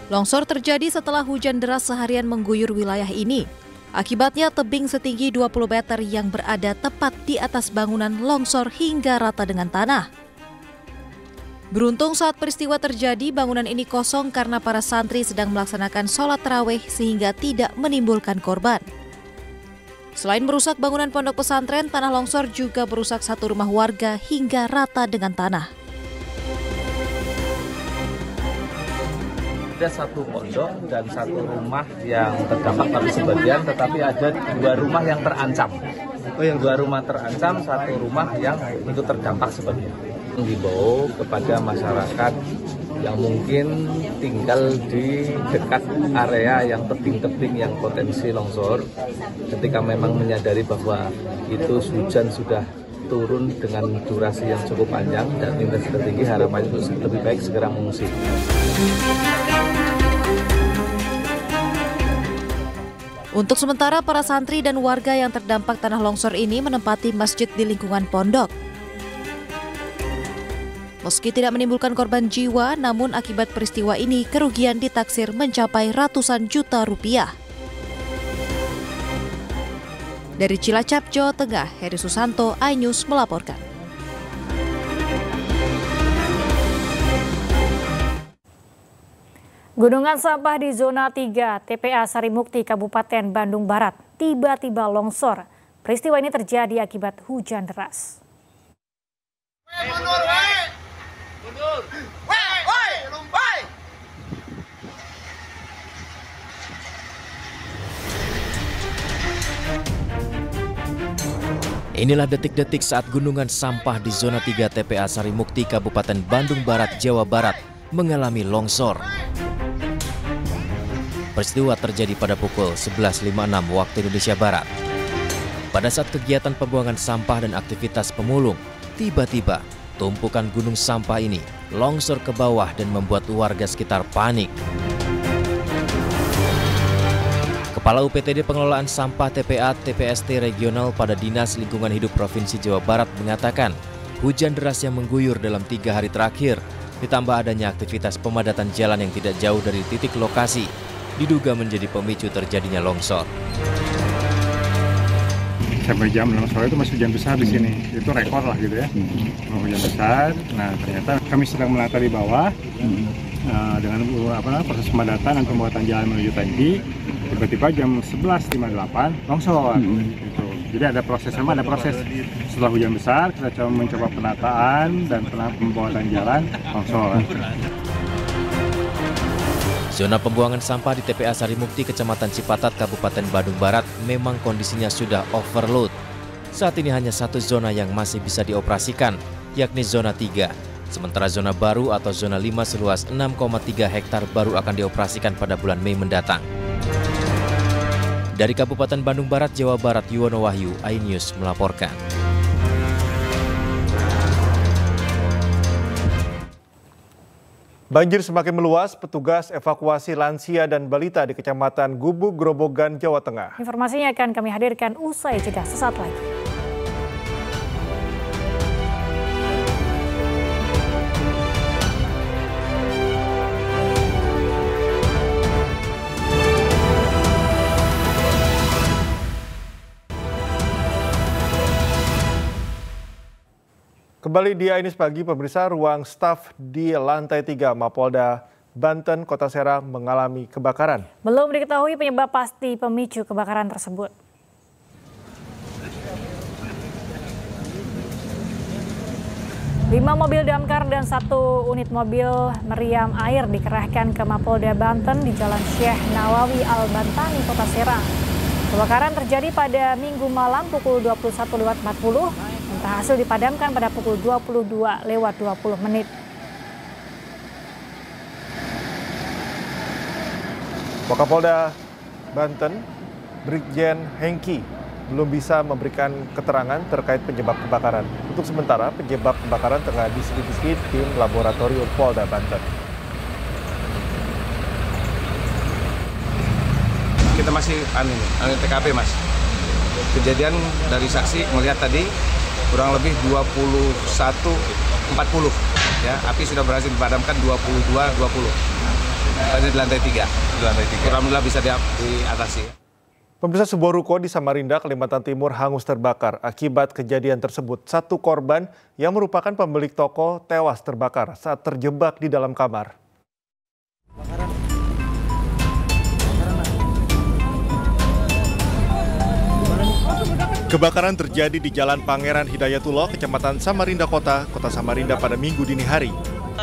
S14: Longsor terjadi setelah hujan deras seharian mengguyur wilayah ini. Akibatnya tebing setinggi 20 meter yang berada tepat di atas bangunan longsor hingga rata dengan tanah. Beruntung saat peristiwa terjadi, bangunan ini kosong karena para santri sedang melaksanakan sholat tarawih sehingga tidak menimbulkan korban. Selain merusak bangunan pondok pesantren, tanah longsor juga merusak satu rumah warga hingga rata dengan tanah.
S8: Ada satu pondok dan satu rumah yang terdampak tapi sebagian, tetapi ada 2 rumah yang terancam. Dua rumah terancam, satu rumah yang itu terdampak sebagian. Menghimbau kepada masyarakat yang mungkin tinggal di dekat area yang tebing-tebing yang potensi longsor, ketika memang menyadari bahwa itu hujan sudah turun dengan durasi yang cukup panjang dan intensitas tinggi, harapannya itu lebih baik segera mengungsi.
S14: Untuk sementara, para santri dan warga yang terdampak tanah longsor ini menempati masjid di lingkungan pondok. Meski tidak menimbulkan korban jiwa, namun akibat peristiwa ini kerugian ditaksir mencapai ratusan juta rupiah. Dari Cilacap, Jawa Tengah, Heri Susanto, iNews melaporkan.
S6: Gunungan sampah di zona 3 TPA Sarimukti, Kabupaten Bandung Barat tiba-tiba longsor. Peristiwa ini terjadi akibat hujan deras.
S4: Inilah detik-detik saat gunungan sampah di zona 3 TPA Sarimukti, Kabupaten Bandung Barat, Jawa Barat mengalami longsor. Peristiwa terjadi pada pukul 11.56 waktu Indonesia Barat. Pada saat kegiatan pembuangan sampah dan aktivitas pemulung, tiba-tiba tumpukan gunung sampah ini longsor ke bawah dan membuat warga sekitar panik. Kepala UPTD Pengelolaan Sampah TPA TPST Regional pada Dinas Lingkungan Hidup Provinsi Jawa Barat mengatakan, hujan deras yang mengguyur dalam 3 hari terakhir, ditambah adanya aktivitas pemadatan jalan yang tidak jauh dari titik lokasi, diduga menjadi pemicu terjadinya longsor.
S2: Sampai jam longsor itu masih hujan besar di sini, itu rekor lah gitu ya. Hujan besar. Nah ternyata kami sedang menata di bawah dengan proses pemadatan dan pembuatan jalan menuju tangki. Tiba-tiba jam 11.58 longsor. Gitu. Jadi ada proses, memang ada proses. Setelah hujan besar kita mencoba penataan dan pembuatan jalan longsor.
S4: Zona pembuangan sampah di TPA Sarimukti, Kecamatan Cipatat, Kabupaten Bandung Barat memang kondisinya sudah overload. Saat ini hanya satu zona yang masih bisa dioperasikan, yakni zona 3. Sementara zona baru atau zona 5 seluas 6,3 hektar baru akan dioperasikan pada bulan Mei mendatang. Dari Kabupaten Bandung Barat, Jawa Barat, Yuwono Wahyu, iNews melaporkan.
S1: Banjir semakin meluas, petugas evakuasi lansia dan balita di Kecamatan Gubuk, Grobogan, Jawa Tengah.
S6: Informasinya akan kami hadirkan usai jeda sesaat lagi.
S1: Kembali di iNews Pagi, pemirsa, ruang staf di lantai 3 Mapolda Banten, Kota Serang mengalami kebakaran.
S6: Belum diketahui penyebab pasti pemicu kebakaran tersebut. Lima mobil damkar dan 1 unit mobil meriam air dikerahkan ke Mapolda Banten di Jalan Syekh Nawawi Al-Bantani, Kota Serang. Kebakaran terjadi pada Minggu malam pukul 21.40 dan berhasil dipadamkan pada pukul 22.20 menit.
S1: Wakapolda Banten, Brigjen Hengki, belum bisa memberikan keterangan terkait penyebab kebakaran. Untuk sementara, penyebab kebakaran tengah diselidiki tim laboratorium Polda Banten.
S3: kita masih TKP, Mas. Kejadian dari saksi melihat tadi kurang lebih 21.40 ya, api sudah berhasil dipadamkan 22.20. Tadi di lantai 3. Alhamdulillah bisa diatasi.
S1: Pemirsa, sebuah ruko di Samarinda, Kalimantan Timur hangus terbakar. Akibat kejadian tersebut, satu korban yang merupakan pemilik toko tewas terbakar saat terjebak di dalam kamar. Kebakaran terjadi di Jalan Pangeran Hidayatullah, Kecamatan Samarinda Kota Samarinda pada Minggu dini hari.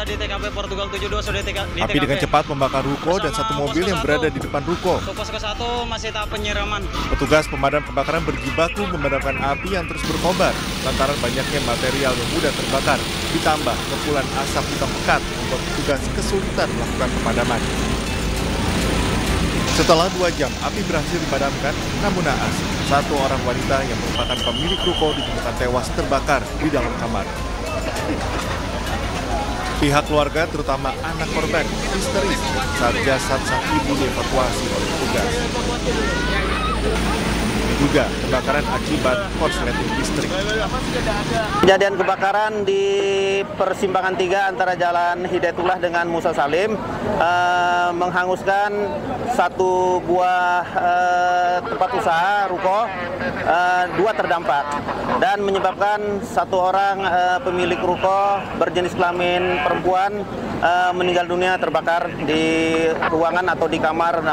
S17: Di TKP Portugal 72 sudah
S1: Api dengan cepat membakar ruko dan satu mobil yang berada di depan ruko.
S17: Pos ke-1 masih tahap penyiraman.
S1: Petugas pemadam kebakaran berjibaku memadamkan api yang terus berkobar lantaran banyaknya material yang mudah terbakar, ditambah kepulan asap hitam pekat membuat petugas kesulitan melakukan pemadaman. Setelah 2 jam, api berhasil dipadamkan, namun naas, satu orang wanita yang merupakan pemilik ruko ditemukan tewas terbakar di dalam kamar. Pihak keluarga, terutama anak korban, histeris saat jasad sang ibu dievakuasi oleh petugas. Juga kebakaran akibat korsleting listrik.
S16: Kejadian kebakaran di persimpangan 3 antara Jalan Hidayatullah dengan Musa Salim menghanguskan satu buah tempat usaha ruko, 2 terdampak dan menyebabkan satu orang pemilik ruko berjenis kelamin perempuan meninggal dunia terbakar di ruangan atau di kamar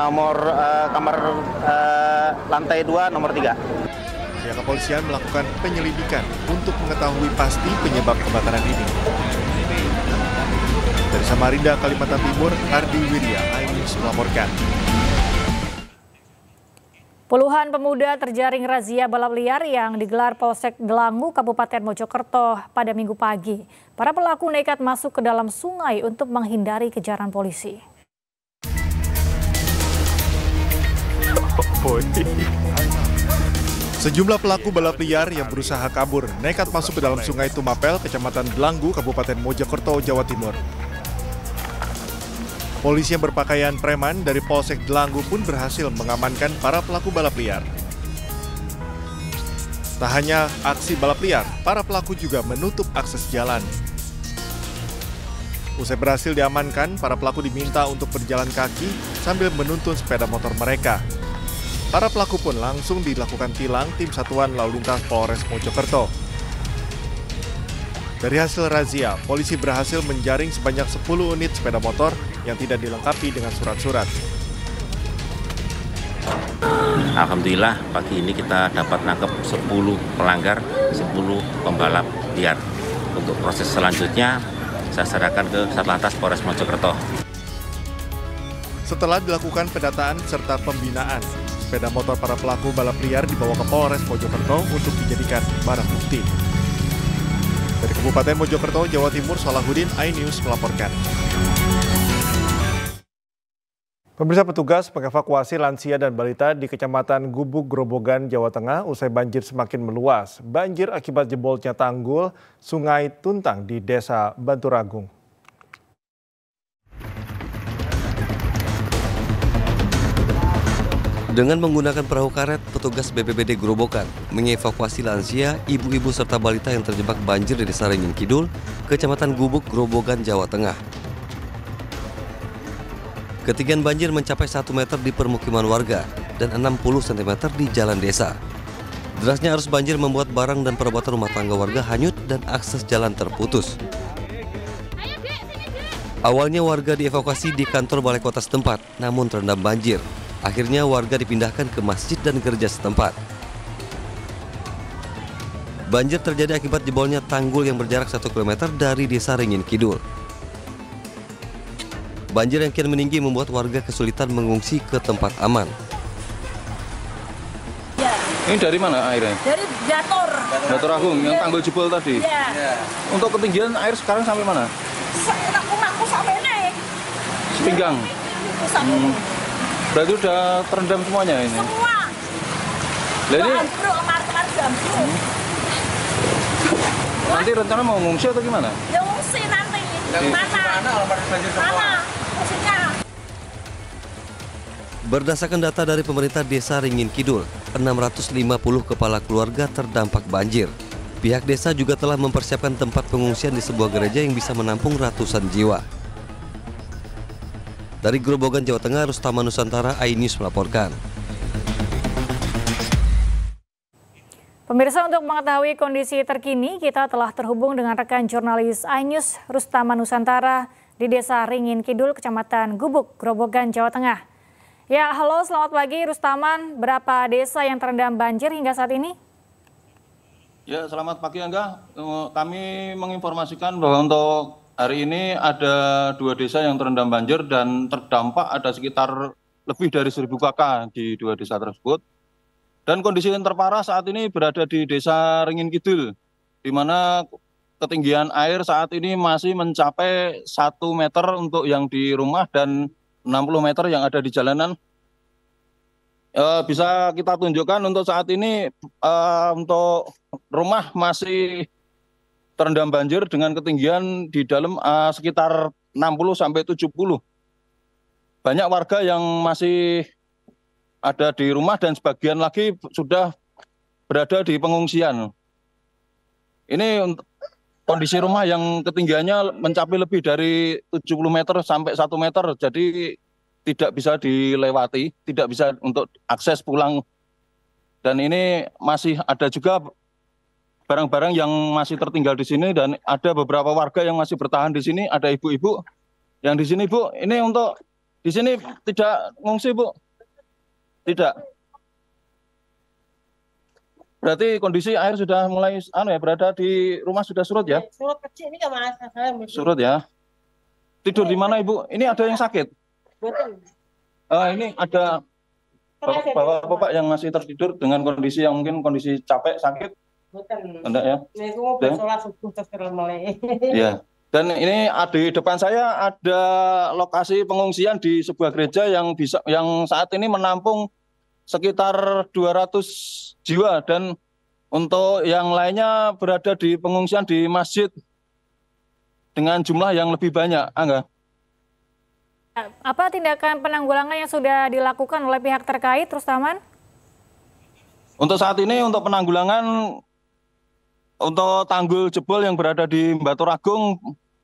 S16: lantai 2 nomor 3.
S1: Pihak kepolisian melakukan penyelidikan untuk mengetahui pasti penyebab kebakaran ini. Dari Samarinda, Kalimantan Timur, Ardi Wirya, iNews melaporkan.
S6: Puluhan pemuda terjaring razia balap liar yang digelar Polsek Delangu, Kabupaten Mojokerto pada Minggu pagi. Para pelaku nekat masuk ke dalam sungai untuk menghindari kejaran polisi.
S1: Sejumlah pelaku balap liar yang berusaha kabur nekat masuk ke dalam Sungai Tumapel, Kecamatan Delangu, Kabupaten Mojokerto, Jawa Timur. Polisi yang berpakaian preman dari Polsek Delangu pun berhasil mengamankan para pelaku balap liar. Tak hanya aksi balap liar, para pelaku juga menutup akses jalan. Usai berhasil diamankan, para pelaku diminta untuk berjalan kaki sambil menuntun sepeda motor mereka. Para pelaku pun langsung dilakukan tilang tim Satuan Lalu Lintas Polres Mojokerto. Dari hasil razia, polisi berhasil menjaring sebanyak 10 unit sepeda motor yang tidak dilengkapi dengan surat-surat.
S18: Alhamdulillah pagi ini kita dapat nangkep 10 pelanggar, 10 pembalap liar. Untuk proses selanjutnya saya serahkan ke Satlantas Polres Mojokerto.
S1: Setelah dilakukan pendataan serta pembinaan, sepeda motor para pelaku balap liar dibawa ke Polres Mojokerto untuk dijadikan barang bukti. Dari Kabupaten Mojokerto, Jawa Timur, Salahuddin, iNews melaporkan. Pemirsa, petugas mengevakuasi lansia dan balita di Kecamatan Gubuk, Grobogan, Jawa Tengah usai banjir semakin meluas. Banjir akibat jebolnya tanggul Sungai Tuntang di Desa Banturagung.
S9: Dengan menggunakan perahu karet, petugas BPBD Grobogan mengevakuasi lansia, ibu-ibu serta balita yang terjebak banjir di Desa Ringin Kidul, Kecamatan Gubuk, Grobogan, Jawa Tengah. Ketinggian banjir mencapai 1 meter di permukiman warga dan 60 cm di jalan desa. Derasnya arus banjir membuat barang dan perabot rumah tangga warga hanyut dan akses jalan terputus. Awalnya warga dievakuasi di kantor balai kota setempat, namun terendam banjir. Akhirnya warga dipindahkan ke masjid dan gereja setempat. Banjir terjadi akibat jebolnya tanggul yang berjarak 1 km dari Desa Ringin Kidul. Banjir yang kian meninggi membuat warga kesulitan mengungsi ke tempat aman.
S17: Ya.
S18: Ini dari mana airnya?
S17: Dari Jator.
S18: Jator Agung, yang tanggul jebol tadi?
S17: Ya.
S18: Untuk ketinggian air sekarang sampai mana?
S17: Rumahku sampai naik.
S18: Sepinggang? Berarti udah terendam semuanya ini?
S17: Semua.
S18: Lah ini nanti rencana mau ngungsi atau gimana?
S17: Ya ngungsi nanti. Mana? Mana? Maksudnya.
S9: Berdasarkan data dari pemerintah Desa Ringin Kidul, 650 kepala keluarga terdampak banjir. Pihak desa juga telah mempersiapkan tempat pengungsian di sebuah gereja yang bisa menampung ratusan jiwa. Dari Grobogan, Jawa Tengah, Rustama Nusantara, iNews melaporkan.
S6: Pemirsa, untuk mengetahui kondisi terkini, kita telah terhubung dengan rekan jurnalis iNews Rustama Nusantara di Desa Ringin Kidul, Kecamatan Gubuk, Grobogan, Jawa Tengah. Ya, halo, selamat pagi Rustaman. Berapa desa yang terendam banjir hingga saat ini?
S5: Ya, selamat pagi Angga. Kami menginformasikan bahwa untuk hari ini ada 2 desa yang terendam banjir dan terdampak ada sekitar lebih dari 1.000 kakak di 2 desa tersebut. Dan kondisi yang terparah saat ini berada di Desa Ringin Kidul, di mana ketinggian air saat ini masih mencapai 1 meter untuk yang di rumah dan 60 meter yang ada di jalanan. Bisa kita tunjukkan untuk saat ini untuk rumah masih terendam banjir dengan ketinggian di dalam sekitar 60-70. Banyak warga yang masih ada di rumah dan sebagian lagi sudah berada di pengungsian. Ini untuk kondisi rumah yang ketinggiannya mencapai lebih dari 70 meter sampai 1 meter, jadi tidak bisa dilewati, tidak bisa untuk akses pulang. Dan ini masih ada juga barang-barang yang masih tertinggal di sini dan ada beberapa warga yang masih bertahan di sini. Ada ibu-ibu yang di sini, Bu. Ini untuk di sini tidak mengungsi, Bu? Tidak. Berarti kondisi air sudah mulai berada di rumah sudah surut ya?
S17: Surut kecil ini kemana saya?
S5: Surut ya. Tidur di mana Ibu? Ini ada yang sakit?
S17: Betul.
S5: Ini ada bapak-bapak yang masih tertidur dengan kondisi yang mungkin kondisi capek, sakit?
S17: Betul.
S5: Enggak ya?
S17: Ini mau bersolat subuh terus mulai.
S5: Iya. Dan ini di depan saya ada lokasi pengungsian di sebuah gereja yang saat ini menampung sekitar 200 jiwa dan untuk yang lainnya berada di pengungsian di masjid dengan jumlah yang lebih banyak. Angga.
S6: Apa tindakan penanggulangan yang sudah dilakukan oleh pihak terkait, Rustaman?
S5: Untuk saat ini untuk penanggulangan untuk tanggul jebol yang berada di Batu Agung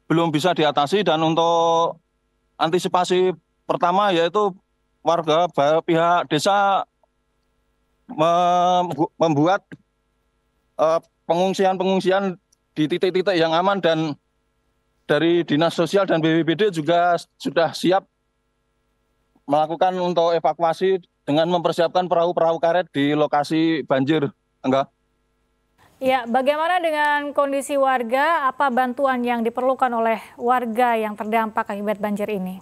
S5: belum bisa diatasi, dan untuk antisipasi pertama yaitu warga pihak desa membuat pengungsian di titik-titik yang aman, dan dari Dinas Sosial dan BPBD juga sudah siap melakukan untuk evakuasi dengan mempersiapkan perahu-perahu karet di lokasi banjir. Enggak?
S6: Ya, bagaimana dengan kondisi warga? Apa bantuan yang diperlukan oleh warga yang terdampak akibat banjir ini?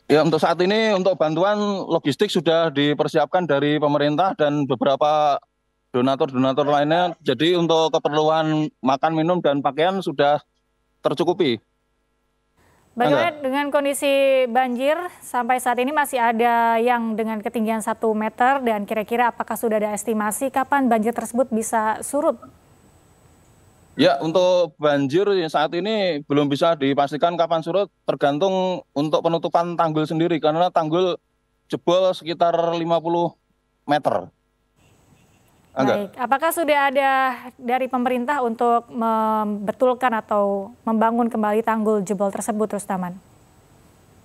S5: Ya, untuk saat ini untuk bantuan logistik sudah dipersiapkan dari pemerintah dan beberapa donatur-donatur lainnya. Jadi untuk keperluan makan, minum, dan pakaian sudah tercukupi.
S6: Bagaimana dengan kondisi banjir sampai saat ini? Masih ada yang dengan ketinggian 1 meter, dan kira-kira apakah sudah ada estimasi kapan banjir tersebut bisa surut?
S5: Ya, untuk banjir saat ini belum bisa dipastikan kapan surut, tergantung untuk penutupan tanggul sendiri, karena tanggul jebol sekitar 50 meter.
S6: Baik, apakah sudah ada dari pemerintah untuk membetulkan atau membangun kembali tanggul jebol tersebut, Rustaman?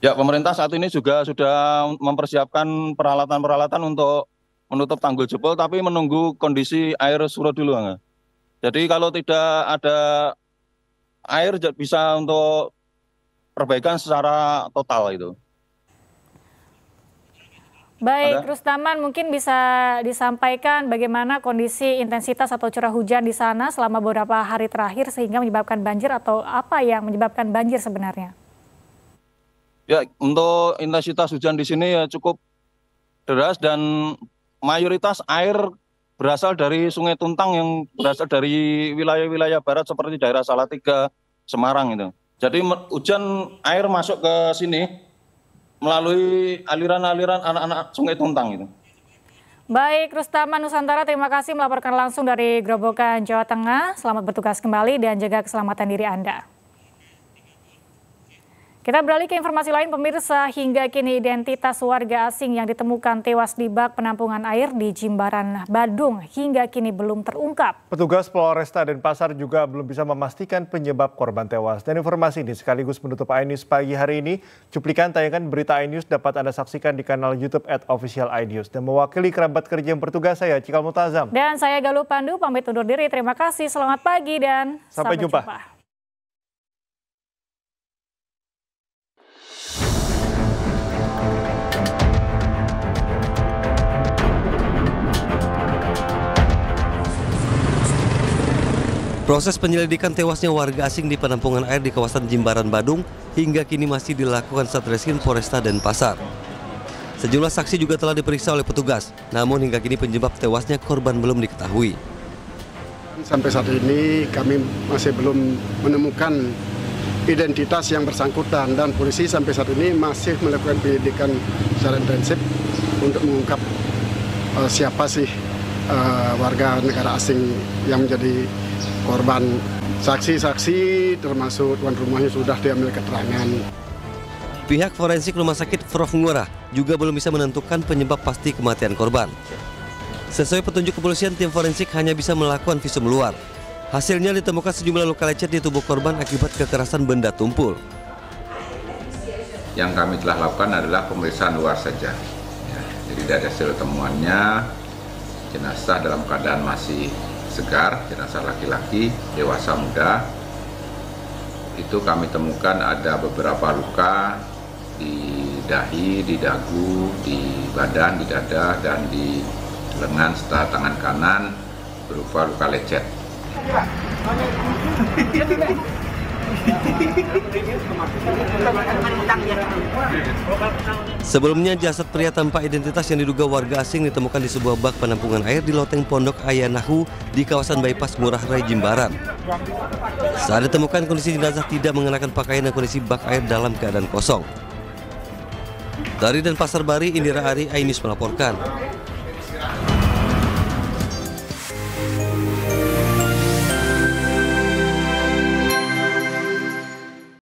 S5: Ya, pemerintah saat ini juga sudah mempersiapkan peralatan-peralatan untuk menutup tanggul jebol, tapi menunggu kondisi air surut dulu, Angga. Jadi kalau tidak ada air bisa untuk perbaikan secara total itu.
S6: Baik, Rustaman, mungkin bisa disampaikan bagaimana kondisi intensitas atau curah hujan di sana selama beberapa hari terakhir sehingga menyebabkan banjir, atau apa yang menyebabkan banjir sebenarnya?
S5: Ya, untuk intensitas hujan di sini ya cukup deras dan mayoritas air berasal dari Sungai Tuntang yang berasal dari wilayah-wilayah barat seperti daerah Salatiga, Semarang itu. Jadi hujan air masuk ke sini melalui aliran-aliran anak-anak Sungai Tuntang itu.
S6: Baik, Rustama Nusantara, terima kasih melaporkan langsung dari Grobogan, Jawa Tengah. Selamat bertugas kembali dan jaga keselamatan diri Anda. Kita beralih ke informasi lain, pemirsa. Hingga kini identitas warga asing yang ditemukan tewas di bak penampungan air di Jimbaran, Badung hingga kini belum terungkap.
S1: Petugas Polresta Denpasar juga belum bisa memastikan penyebab korban tewas. Dan informasi ini sekaligus menutup iNews pagi hari ini. Cuplikan tayangan berita iNews dapat Anda saksikan di kanal YouTube @official iNews. Dan mewakili kerabat kerja yang bertugas, saya Cikal Mutazam.
S6: Dan saya Galuh Pandu, pamit undur diri. Terima kasih, selamat pagi dan
S1: sampai jumpa.
S9: Proses penyelidikan tewasnya warga asing di penampungan air di kawasan Jimbaran, Badung hingga kini masih dilakukan Satreskrim Polresta Denpasar. Sejumlah saksi juga telah diperiksa oleh petugas, namun hingga kini penyebab tewasnya korban belum diketahui.
S10: Sampai saat ini kami masih belum menemukan identitas yang bersangkutan dan polisi sampai saat ini masih melakukan penyelidikan secara intensif untuk mengungkap siapa sih warga negara asing yang menjadi korban. Saksi-saksi termasuk tuan rumahnya sudah diambil keterangan.
S9: Pihak forensik Rumah Sakit Prof. Ngurah juga belum bisa menentukan penyebab pasti kematian korban. Sesuai petunjuk kepolisian, tim forensik hanya bisa melakukan visum luar. Hasilnya ditemukan sejumlah luka lecet di tubuh korban akibat kekerasan benda tumpul.
S11: Yang kami telah lakukan adalah pemeriksaan luar saja. Ya, jadi dari hasil temuannya, jenazah dalam keadaan masih segar, jenazah laki-laki, dewasa muda. Itu kami temukan ada beberapa luka di dahi, di dagu, di badan, di dada, dan di lengan serta tangan kanan berupa luka lecet.
S9: Sebelumnya jasad pria tanpa identitas yang diduga warga asing ditemukan di sebuah bak penampungan air di loteng Pondok Ayanahu di kawasan Bypass Ngurah Rai Jimbaran. Saat ditemukan, kondisi jenazah tidak mengenakan pakaian dan kondisi bak air dalam keadaan kosong. Dari Denpasar Bari, Indira Ari, iNews melaporkan.